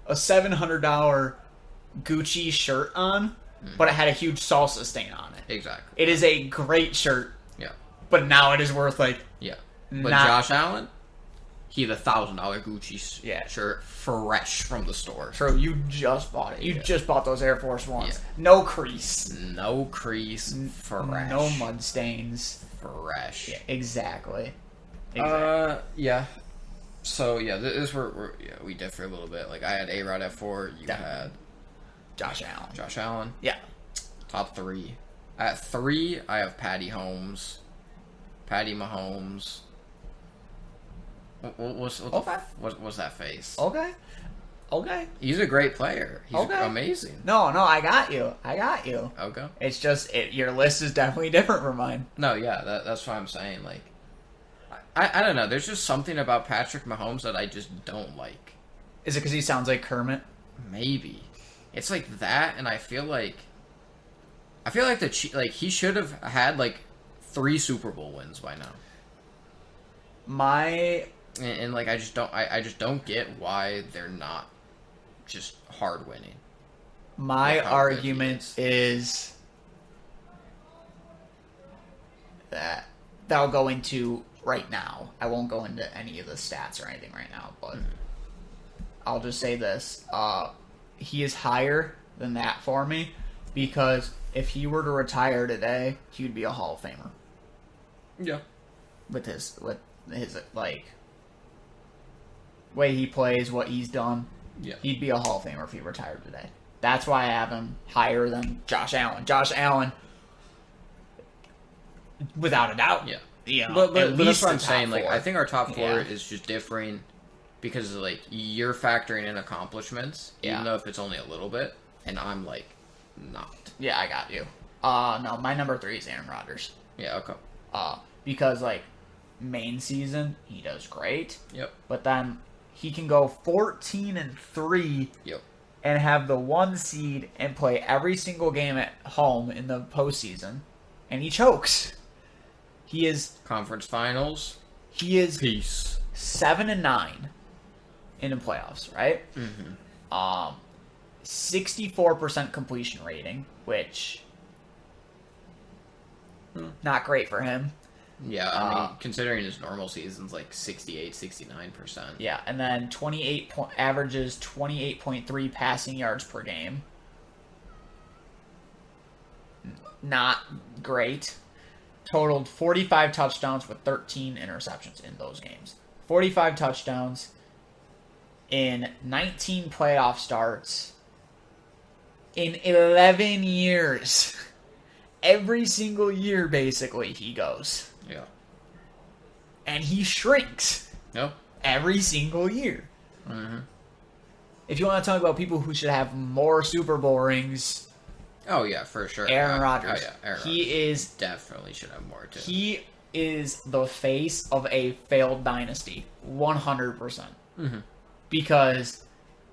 a $700 Gucci shirt on, but it had a huge salsa stain on it. Exactly. It is a great shirt. Yeah. But now it is worth like. Yeah. But Josh Allen, he had a $1,000 Gucci shirt fresh from the store. True. You just bought it. You just bought those Air Force Ones. Yeah. No crease. Fresh. No mud stains. Fresh. Yeah, exactly. Yeah. So this we differ a little bit. Like I had A-Rod at 4. You had Josh Allen. Yeah. Top 3. At 3, I have Patty Mahomes. What's that face? Okay. He's a great player. He's amazing. No, I got you. Okay. It's just your list is definitely different from mine. No, yeah, that's what I'm saying. Like, I don't know. There's just something about Patrick Mahomes that I just don't like. Is it because he sounds like Kermit? Maybe. It's like that, and I feel like he should have had like 3 Super Bowl wins by now. And like I just don't get why they're not just hard winning. My argument is that I'll go into right now. I won't go into any of the stats or anything right now, but I'll just say this. He is higher than that for me because if he were to retire today, he would be a Hall of Famer. Yeah. With his like way he plays, what he's done, he'd be a Hall of Famer if he retired today. That's why I have him higher than Josh Allen. Josh Allen, without a doubt. Yeah. But that's what I'm saying. Like, I think our top 4 is just differing because like you're factoring in accomplishments, even though if it's only a little bit, and I'm like not. Yeah, I got you. No, my number 3 is Aaron Rodgers. Yeah, okay. Because, like, main season, he does great. Yep. But then he can go 14-3 Yep. and have the 1 seed and play every single game at home in the postseason, and he chokes. He is Conference finals. Peace. 7-9 in the playoffs, right? 64% completion rating, which not great for him. Yeah, I mean, considering his normal season's like 68, 69%. Yeah, and then averages 28.3 passing yards per game. Not great. Totaled 45 touchdowns with 13 interceptions in those games. 45 touchdowns in 19 playoff starts in 11 years. Every single year, basically, he goes. Yeah. And he shrinks. Yep. Every single year. Mm-hmm. If you want to talk about people who should have more Super Bowl rings, oh yeah, for sure. Aaron Rodgers. Oh yeah, Aaron Rodgers. He is definitely should have more too. He is the face of a failed dynasty, 100%. Mm-hmm. Because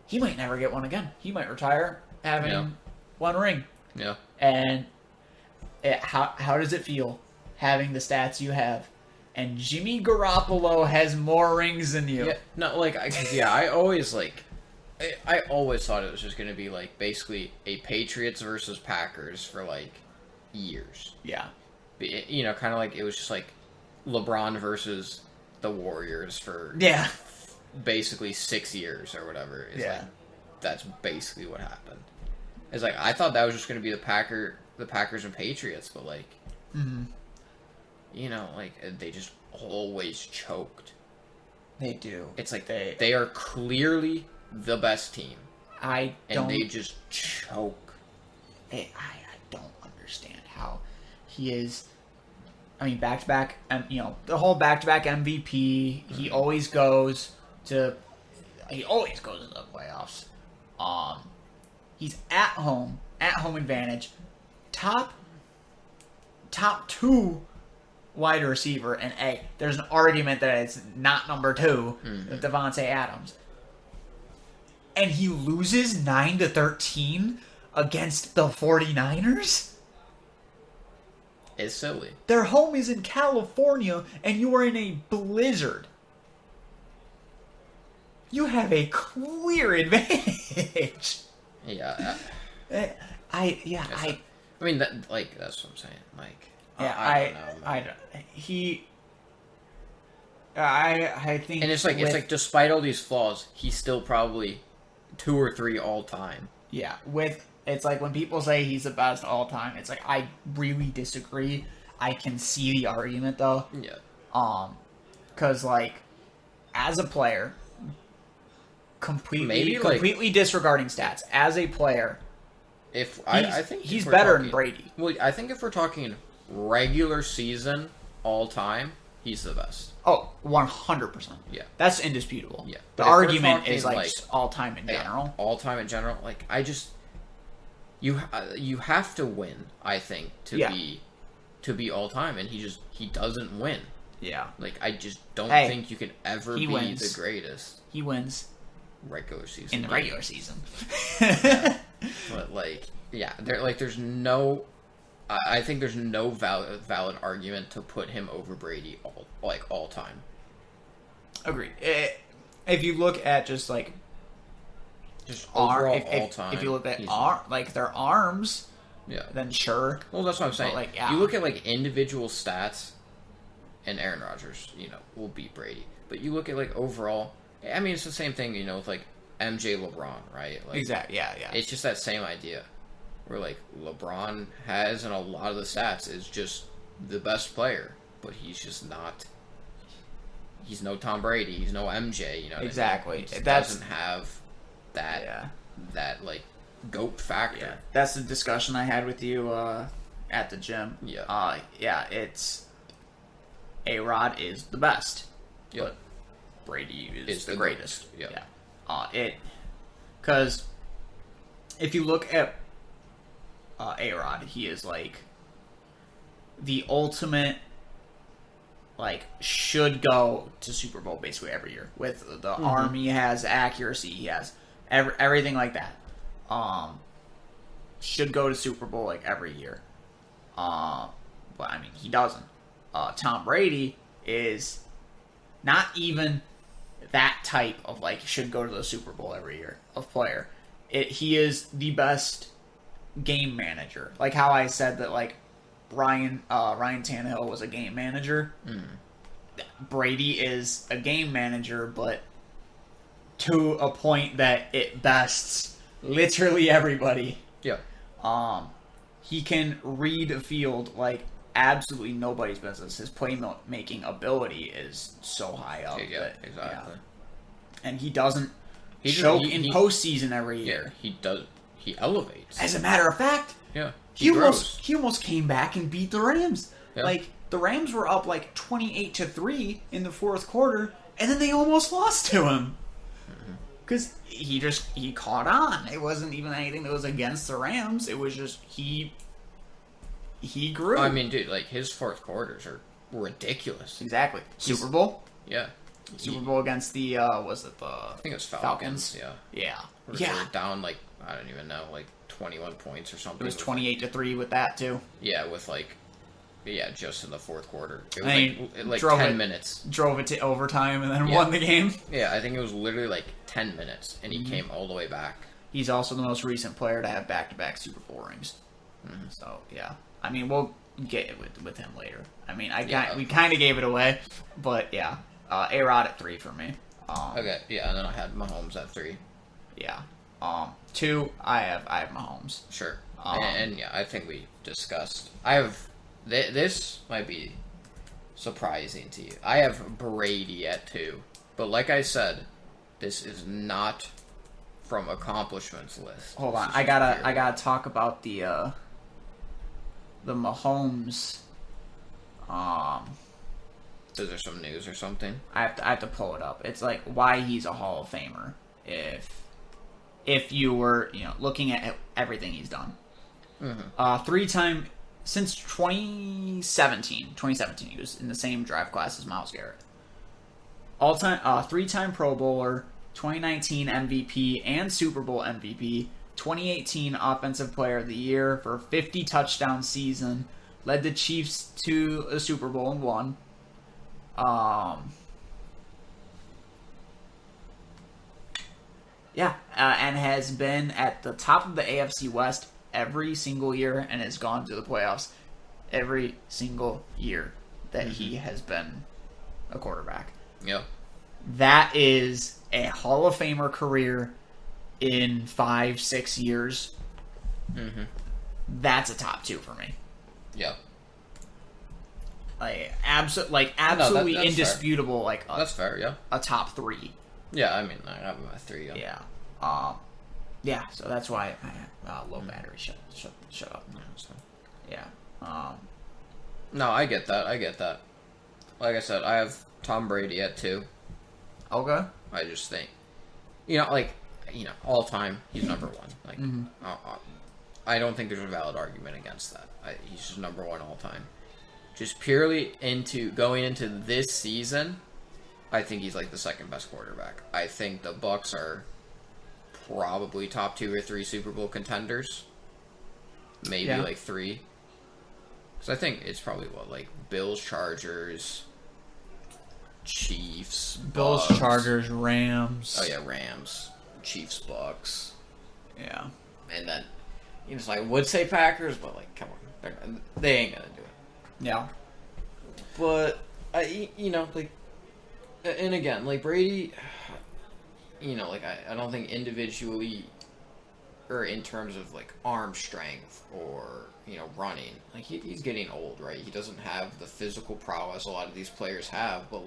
he might never get one again. He might retire having one ring. Yeah. And how does it feel having the stats you have? And Jimmy Garoppolo has more rings than you. Yeah, no, like, I always, like, I always thought it was just going to be, like, basically a Patriots versus Packers for, like, years. Yeah. You know, kind of like, it was just, like, LeBron versus the Warriors for basically 6 years or whatever. It's like, that's basically what happened. It's like, I thought that was just going to be the Packers and Patriots, but, like, you know, like, they just always choked. They do. It's like they are clearly the best team. And they just choke. I don't understand how he is. I mean, back-to-back, you know, the whole back-to-back MVP. He always goes to the playoffs. He's at home advantage, top 2 wide receiver, and there's an argument that it's not number 2 with Devontae Adams. And he loses 9-13 against the 49ers? It's silly. Their home is in California, and you are in a blizzard. You have a clear advantage. Yeah. I mean, that, like, that's what I'm saying. Like, yeah, I think, and it's like despite all these flaws, he's still probably 2 or 3 all time. Yeah, it's like when people say he's the best all time, it's like I really disagree. I can see the argument though. Yeah. Because like as a player, completely disregarding stats, as a player, I think he's better than Brady. Well, I think if we're talking regular season all time, he's the best. Oh, 100%. Yeah. That's indisputable. Yeah. The argument is like all time in general. All time in general. Like, I just you have to win, I think, to be all time, and he doesn't win. Yeah. Like, I just don't think you can ever be wins. the greatest. He wins Regular season. in the regular season. But like, yeah, there's no. I think there's no valid argument to put him over Brady all time. Agreed. If you look at just overall all time, if you look at their arms, then sure. Well, that's what I'm saying. But you look at like individual stats, and Aaron Rodgers, will beat Brady. But you look at like overall, I mean, it's the same thing, with like MJ, LeBron, right? Like, exactly. Yeah. It's just that same idea. Where, like, LeBron has, in a lot of the stats, is just the best player. But he's just not... He's no Tom Brady. He's no MJ, Exactly. He doesn't have that, like, GOAT factor. Yeah. That's the discussion I had with you at the gym. Yeah. It's... A-Rod is the best. Yep. But Brady is the greatest. Yeah. Because if you look at... A-Rod, he is like the ultimate, like, should go to Super Bowl basically every year. With the arm he has, accuracy he has, everything like that. Should go to Super Bowl, like, every year. But, I mean, he doesn't. Tom Brady is not even that type of, like, should go to the Super Bowl every year of player. He is the best game manager. Like how I said that, like, Ryan Tannehill was a game manager. Brady is a game manager, but to a point that it bests literally everybody. Yeah. He can read a field like absolutely nobody's business. His playmaking ability is so high up. Yeah, exactly. Yeah. And he doesn't choke in postseason every year. Yeah, he does. He elevates. As a matter of fact, yeah, he almost came back and beat the Rams. Yeah. Like, the Rams were up like 28-3 in the fourth quarter, and then they almost lost to him. Because he caught on. It wasn't even anything that was against the Rams. It was just he grew. I mean, dude, like, his fourth quarters are ridiculous. Exactly. Super Bowl? Yeah. Super Bowl against the, was it the... I think it was Falcons. Yeah. Yeah. They were down, like, I don't even know, like 21 points or something. It was 28-3 with that, too. Yeah, with, like... Yeah, just in the fourth quarter. It was like 10 minutes. Drove it to overtime and then won the game. Yeah, I think it was literally like 10 minutes, and he came all the way back. He's also the most recent player to have back-to-back Super Bowl rings. So, yeah. I mean, we'll get it with him later. I mean, we kind of gave it away, but yeah. A-Rod at 3 for me. Okay, yeah, and then I had Mahomes at 3. Yeah. 2, I have Mahomes. Sure. And yeah, I think we discussed. I have... This might be surprising to you. I have Brady at 2. But like I said, this is not from accomplishments list. Hold on. I gotta talk about the Mahomes. Is there some news or something? I have to pull it up. It's like why he's a Hall of Famer. If you were, looking at everything he's done. 3-time... Since 2017, he was in the same draft class as Myles Garrett. All-time, 3-time Pro Bowler, 2019 MVP and Super Bowl MVP, 2018 Offensive Player of the Year for a 50-touchdown season, led the Chiefs to a Super Bowl and won. And has been at the top of the AFC West every single year and has gone to the playoffs every single year that he has been a quarterback. Yep. That is a Hall of Famer career in 5-6 years. That's a top 2 for me. Yep. Absolutely that's indisputable. Fair. That's fair. Yeah. A top 3. Yeah, I mean, I have him at 3. Yeah. Yeah, so that's why I have low battery. Shut up. Yeah. No, I get that. Like I said, I have Tom Brady at 2. Okay. I just think, all time, he's number 1. I don't think there's a valid argument against that. He's just number 1 all time. Just purely going into this season, I think he's like the second best quarterback. I think the Bucs are probably top 2 or 3 Super Bowl contenders. Maybe like 3. Because I think it's probably Bills, Chargers, Chiefs, Bills, Bucks. Chargers, Rams. Oh yeah, Rams, Chiefs, Bucks. Yeah. And then, would say Packers, but come on, they ain't gonna do it. Yeah. But and again, Brady, I don't think individually or in terms of arm strength or running, he's getting old, right? He doesn't have the physical prowess a lot of these players have, but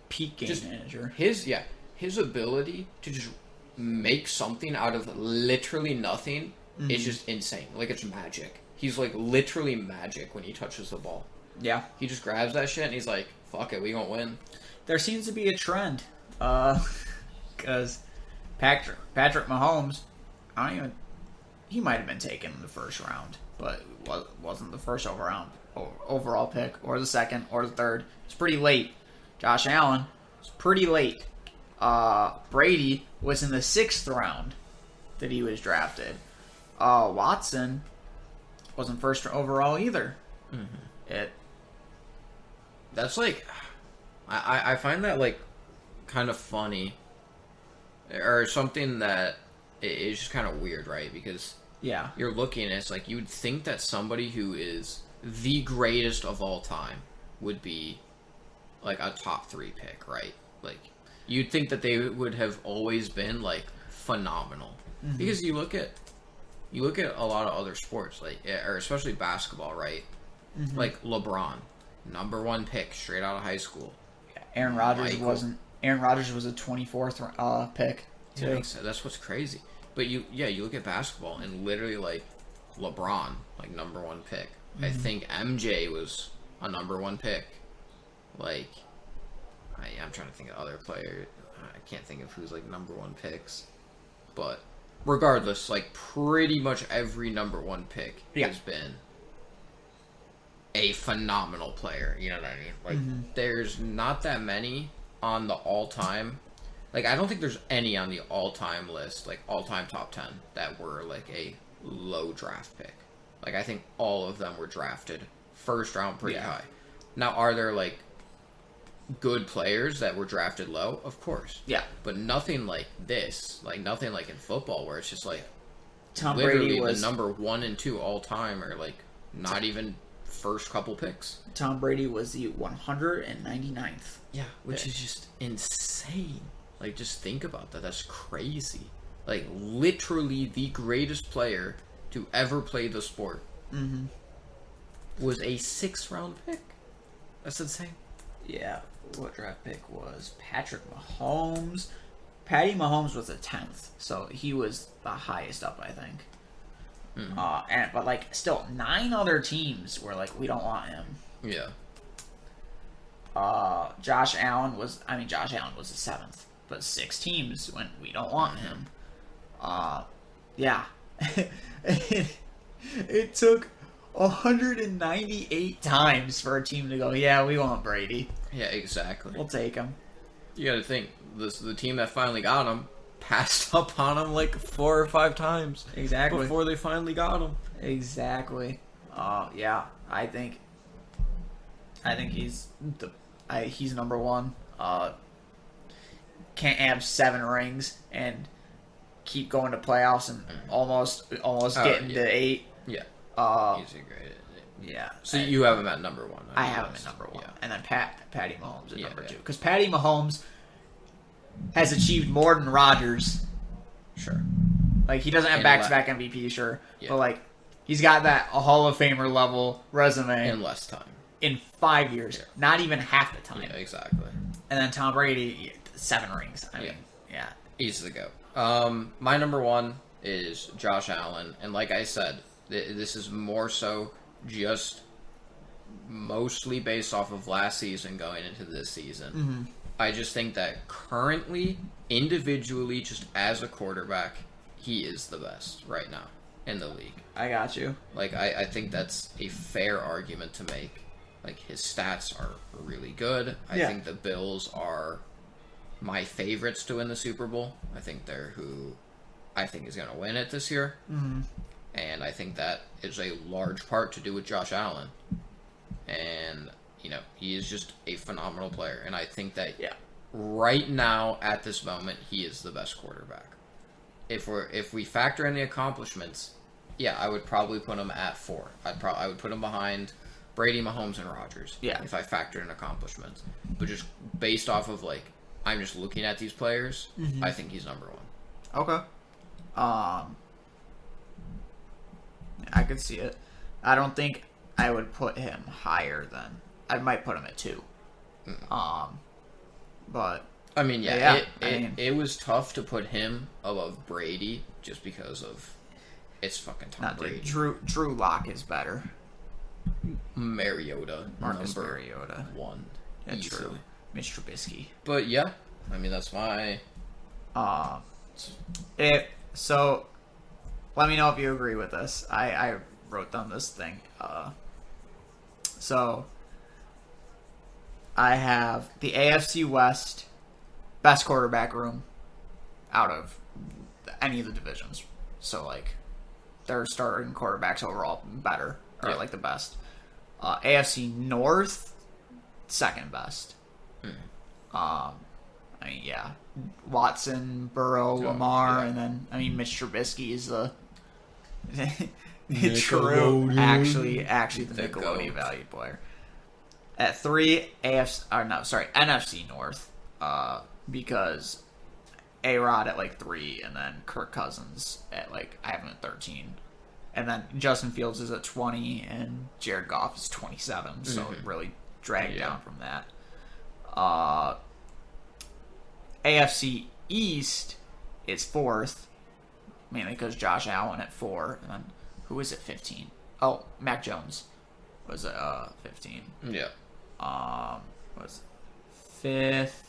peak game manager. His ability to just make something out of literally nothing is just insane. It's magic. He's literally magic when he touches the ball. Yeah. He just grabs that shit and he's like, fuck it, we gonna win. There seems to be a trend. Because Patrick Mahomes, he might have been taken in the first round, but wasn't the first overall pick, or the second, or the third. It's pretty late. Josh Allen was pretty late. Brady was in the 6th round that he was drafted. Watson wasn't first overall either. Mm-hmm. That's like, I find that like kind of funny, or something that is just kind of weird, right? Because you're looking, and it's like you would think that somebody who is the greatest of all time would be like a top 3 pick, right? Like you'd think that they would have always been like phenomenal, because you look at a lot of other sports, like, or especially basketball, right? Like LeBron, number 1 pick straight out of high school. Aaron Rodgers wasn't. Aaron Rodgers was a 24th pick too. Yeah, so that's what's crazy. But you look at basketball, and literally like LeBron, like number 1 pick. I think MJ was a number 1 pick. Like, I'm trying to think of other players. I can't think of who's like number 1 picks. But regardless, like pretty much every number 1 pick has been a phenomenal player. You know what I mean? Like, there's not that many on the all-time. Like, I don't think there's any on the all-time list, like all-time top 10, that were like a low draft pick. Like, I think all of them were drafted first round pretty high. Now, are there like good players that were drafted low? Of course. Yeah. But nothing like this. Like, nothing like in football where it's just like Tom literally Brady was the number 1 and 2 all-time, or like not even first couple picks. Tom Brady was the 199th. Yeah, which is just insane. Like, just think about that. That's crazy. Like, literally the greatest player to ever play the sport was a 6th round pick. That's insane. Yeah. What draft pick was Patrick Mahomes? Patty Mahomes was the 10th, so he was the highest up, I think. But like, still 9 other teams were like, we don't want him. Yeah. Josh Allen was the 7th, but 6 teams went, we don't want him. Yeah. It took 198 times for a team to go, yeah, we want Brady. Yeah, exactly. We'll take him. You gotta think, the team that finally got him passed up on him like 4 or 5 times. Exactly. Before they finally got him. Exactly. Yeah, I think he's he's number 1. Can't have 7 rings and keep going to playoffs and almost getting to 8. Yeah. He's a great. Yeah. So you have him at number 1. I have him at number 1, and then Patty Mahomes at number 2, Yeah. because Patty Mahomes has achieved more than Rodgers. Sure. Like, he doesn't have In back-to-back MVP, sure, Yeah. but like, he's got that a Hall of Famer level resume In less time. in 5 years, not even half the time. Yeah, exactly. And then Tom Brady, 7 rings. I mean, yeah. He's the GOAT. My number 1 is Josh Allen, and like I said, this is more so just mostly based off of last season going into this season. I just think that currently, individually, just as a quarterback, he is the best right now in the league. I got you. Like, I think that's a fair argument to make. Like, his stats are really good. I think the Bills are my favorites to win the Super Bowl. I think they're who I think is going to win it this year. And I think that is a large part to do with Josh Allen. And, you know, he is just a phenomenal player. And I think that right now, at this moment, he is the best quarterback. If we factor in the accomplishments, I would probably put him at 4. I would put him behind Brady, Mahomes, and Rodgers. If I factor in accomplishments. But just based off of, like, I'm just looking at these players, I think he's number 1. Okay. I could see it. I don't think I would put him higher than... I might put him at 2. But... I mean, it was tough to put him above Brady just because of... It's fucking Tom Brady. Drew Lock is better. Marcus Mariota. 1. That's true. Mitch Trubisky. But yeah, I mean, that's my... So let me know if you agree with this. I wrote down this thing. So I have the AFC West best quarterback room out of any of the divisions. So, like, their starting quarterbacks overall better, or, like, the best. AFC North, second best. I mean, yeah. Watson, Burrow, Lamar, and then, I mean, Mitch Trubisky is the true, actually the Nickelodeon valued player. At 3, NFC North, because A-Rod at, like, 3, and then Kirk Cousins at, like, I have him at 13. And then Justin Fields is at 20, and Jared Goff is 27, so it really dragged down from that. AFC East is 4th, mainly because Josh Allen at 4, and then who is at 15? Oh, Mac Jones was at 15. Yeah. Was 5th.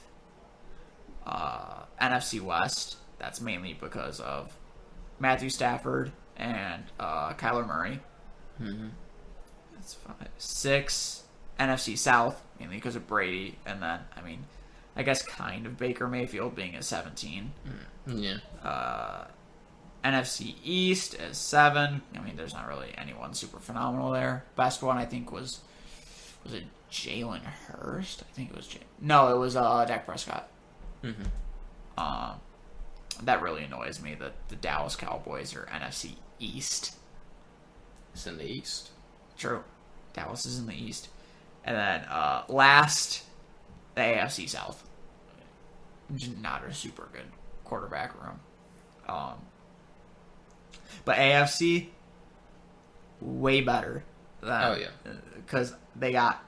NFC West, that's mainly because of Matthew Stafford and Kyler Murray. That's 5. 6, NFC South, mainly because of Brady, and then, I mean, I guess kind of Baker Mayfield being at 17. Yeah. NFC East is 7. I mean, there's not really anyone super phenomenal there. Best one, I think, was it Jalen Hurst? I think it was No, it was Dak Prescott. That really annoys me that the Dallas Cowboys are NFC East. It's in the East. True. Dallas is in the East. And then last, the AFC South. Not a super good quarterback room. But AFC, way better. Because they got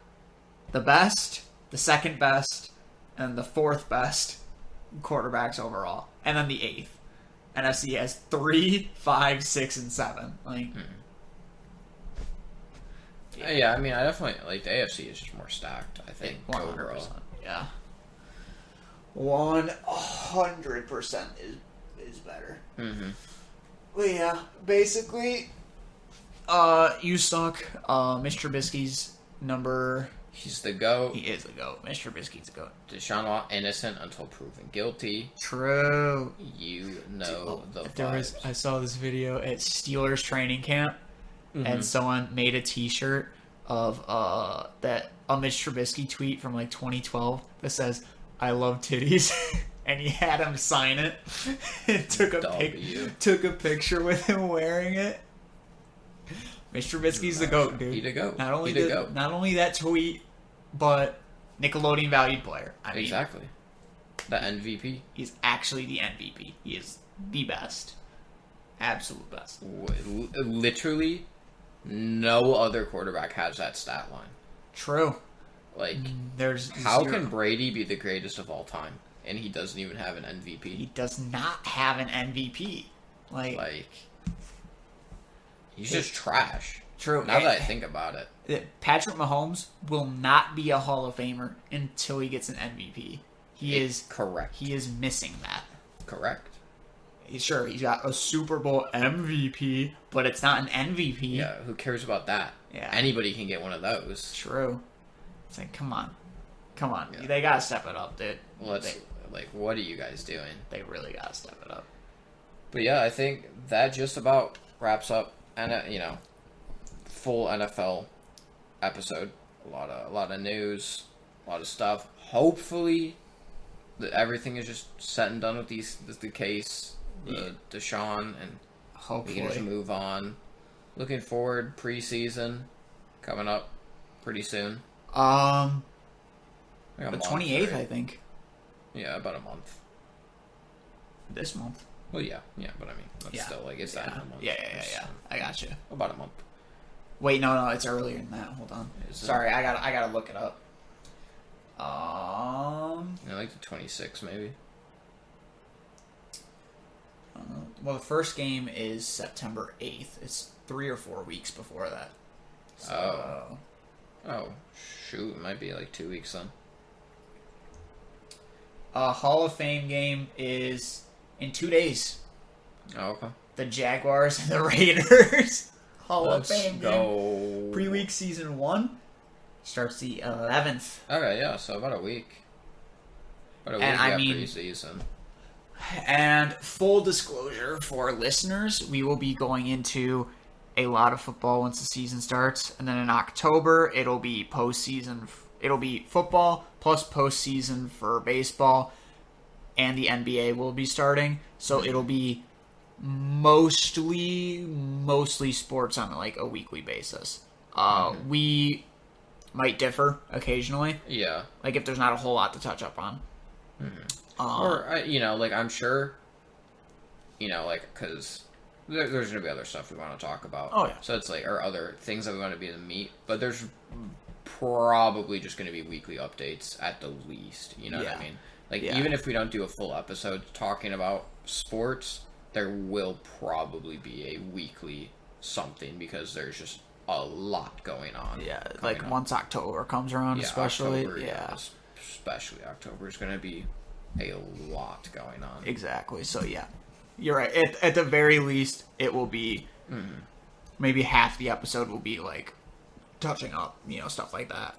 the best, the second best, and the 4th best quarterbacks overall. And then the 8th. NFC has 3, 5, 6, and 7. Like, yeah, I mean, I definitely, like, the AFC is just more stacked, I think, 100%. overall. Yeah. 100% is better. Well, yeah, basically, you suck. Mr. Trubisky's number. He's the GOAT. He is the GOAT. Mr. Trubisky's the GOAT. Deshaun Watson, innocent until proven guilty. True. You know the vibes. I saw this video at Steelers training camp, and someone made a T-shirt of that a Mitch Trubisky tweet from like 2012 that says "I love titties," and he had him sign it. And took a picture with him wearing it. Mitch Trubisky's the GOAT, dude. He the GOAT. Not only that tweet, but Nickelodeon valued player. I mean, exactly. The MVP. He's actually the MVP. He is the best. Absolute best. Literally, no other quarterback has that stat line. True. Like, there's how 0. can Brady be the greatest of all time, and he doesn't even have an MVP? He does not have an MVP. Like he's just trash. True. Now that I think about it. Patrick Mahomes will not be a Hall of Famer until he gets an MVP. He is correct. He is missing that. Correct. Sure, he's got a Super Bowl MVP, but it's not an MVP. Yeah, who cares about that? Yeah. Anybody can get one of those. True. It's like, come on. Yeah. They gotta step it up, dude. Well, what are you guys doing? They really gotta step it up. But yeah, I think that just about wraps up, full NFL episode. A lot of news, a lot of stuff. Hopefully, everything is just set and done with the case, Deshaun, and hopefully we can just move on. Looking forward, preseason coming up pretty soon. The 28th, I think. Yeah, about a month. This month. Well, yeah, but I mean, that's still like it's that in a month. Yeah. I got you. About a month. Wait, no, it's earlier than that. Hold on. Sorry, I gotta look it up. Like the 26th, maybe. Well, the first game is September 8th. It's 3 or 4 weeks before that. So, Oh, shoot. It might be like 2 weeks then. Hall of Fame game is in 2 days. Oh, okay. the Jaguars and the Raiders Hall Let's of Fame go. game. Pre-week season 1 starts the 11th. Okay, yeah, so about a week. About a week preseason. And full disclosure for listeners, we will be going into a lot of football once the season starts, and then in October it'll be postseason. It'll be football plus postseason for baseball, and the NBA will be starting. So it'll be mostly sports on like a weekly basis. We might differ occasionally. Yeah, like if there's not a whole lot to touch up on. Or like I'm sure, like because there's gonna be other stuff we want to talk about. Oh yeah. So it's like or other things that we want to be the meat, but there's probably just gonna be weekly updates at the least. You know what I mean? Like even if we don't do a full episode talking about sports, there will probably be a weekly something because there's just a lot going on. Yeah, like once October comes around, especially. October, especially October is gonna be a lot going on. Exactly. So yeah, you're right. At the very least, it will be maybe half the episode will be like touching up, stuff like that.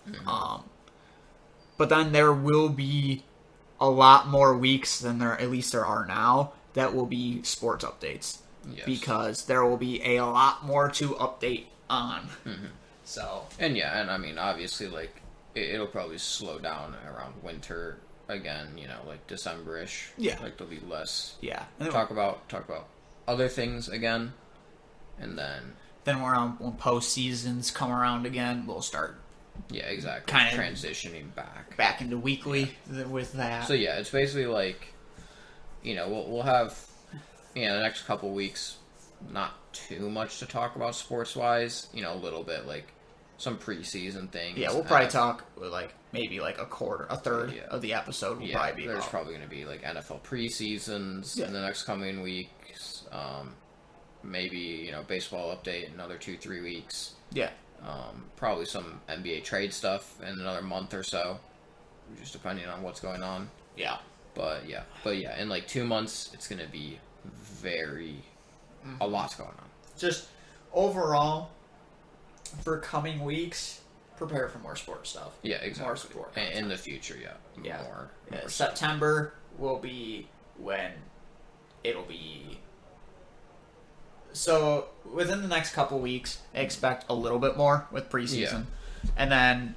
But then there will be a lot more weeks than there are now that will be sports updates because there will be a lot more to update on. So and I mean obviously like it'll probably slow down around winter. Again, like December-ish. Yeah. Like there'll be less. Yeah. Talk about other things again, and then when postseasons come around again, we'll start. Yeah, exactly. Kind of transitioning back into weekly with that. So yeah, it's basically like, we'll have, the next couple weeks, not too much to talk about sports wise. A little bit like some preseason things. Yeah, we'll probably talk like maybe like a third of the episode will probably be. There's probably going to be like NFL preseasons in the next coming weeks. Maybe baseball update in another 2-3 weeks. Yeah. Probably some NBA trade stuff in another month or so, just depending on what's going on. Yeah. But in like 2 months, it's going to be a lot's going on. Just overall, for coming weeks, prepare for more sports stuff. Yeah, exactly. More sport. In the future, yeah. More September will be when it'll be. So within the next couple weeks, expect a little bit more with preseason, and then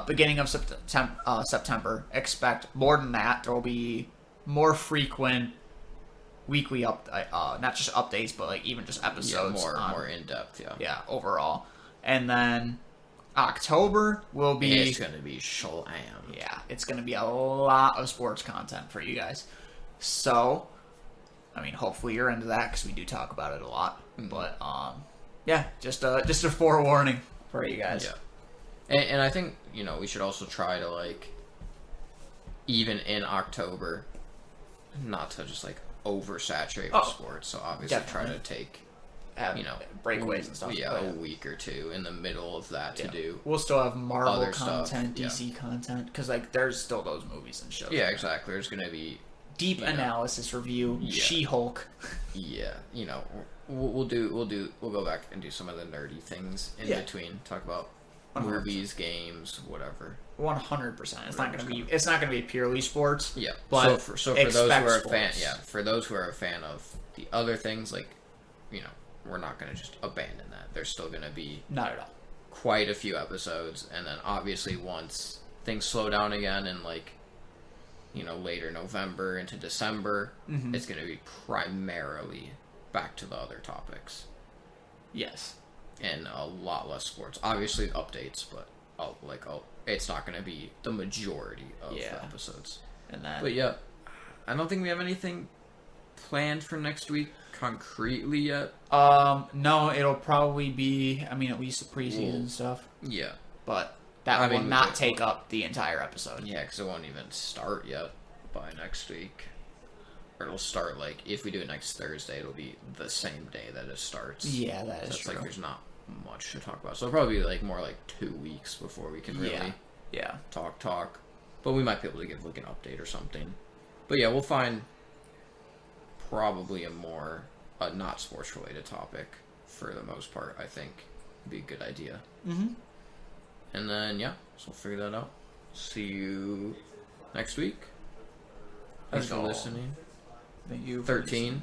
beginning of September, expect more than that. There will be more frequent weekly not just updates, but like even just episodes. More in depth. Yeah, overall. And then October will be... It's going to be slam. Yeah, it's going to be a lot of sports content for you guys. So, I mean, hopefully you're into that because we do talk about it a lot. But, just a forewarning for you guys. Yeah. And I think, we should also try to, like, even in October, not to just, like, oversaturate with sports. So, obviously try to take... breakaways and stuff. Yeah, a week or two in the middle of that to do. We'll still have Marvel other content, stuff. DC content, because like there's still those movies and shows. Yeah, exactly. There's gonna be deep analysis review. She-Hulk. Yeah, we'll go back and do some of the nerdy things in between. Talk about 100%. Movies, games, whatever. 100%. It's not gonna be purely sports. Yeah, but for those who are a fan, for those who are a fan of the other things, like we're not going to just abandon that. There's still going to be not at all quite a few episodes, and then obviously once things slow down again in like later November into December, it's going to be primarily back to the other topics. Yes, and a lot less sports. Obviously updates, but it's not going to be the majority of the episodes. But I don't think we have anything planned for next week concretely yet. No, it'll probably be, at least the preseason stuff. Yeah. But that will not take up the entire episode. Yeah, because it won't even start yet by next week. Or it'll start, like, if we do it next Thursday, it'll be the same day that it starts. Yeah, that is true. Like, there's not much to talk about. So it'll probably be, like, more like 2 weeks before we can really talk. But we might be able to give, like, an update or something. But yeah, we'll find probably a more a not sports related topic for the most part, I think would be a good idea. Mm-hmm. And then so we'll figure that out. See you next week. Thanks for listening. Thank you. 13.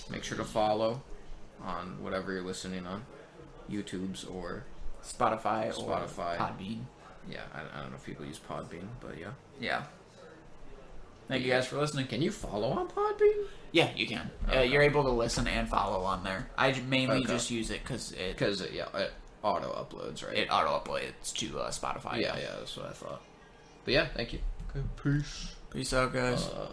Make sure to follow on whatever you're listening on, YouTube's or Spotify. Or Podbean. Yeah, I don't know if people use Podbean, but yeah. Yeah. Thank you guys for listening. Can you follow on Podbean? Yeah, you can. Okay. You're able to listen and follow on there. I mainly just use it because it auto uploads, right? It auto uploads to Spotify. Yeah, that's what I thought. But yeah, thank you. Okay, peace. Peace out, guys.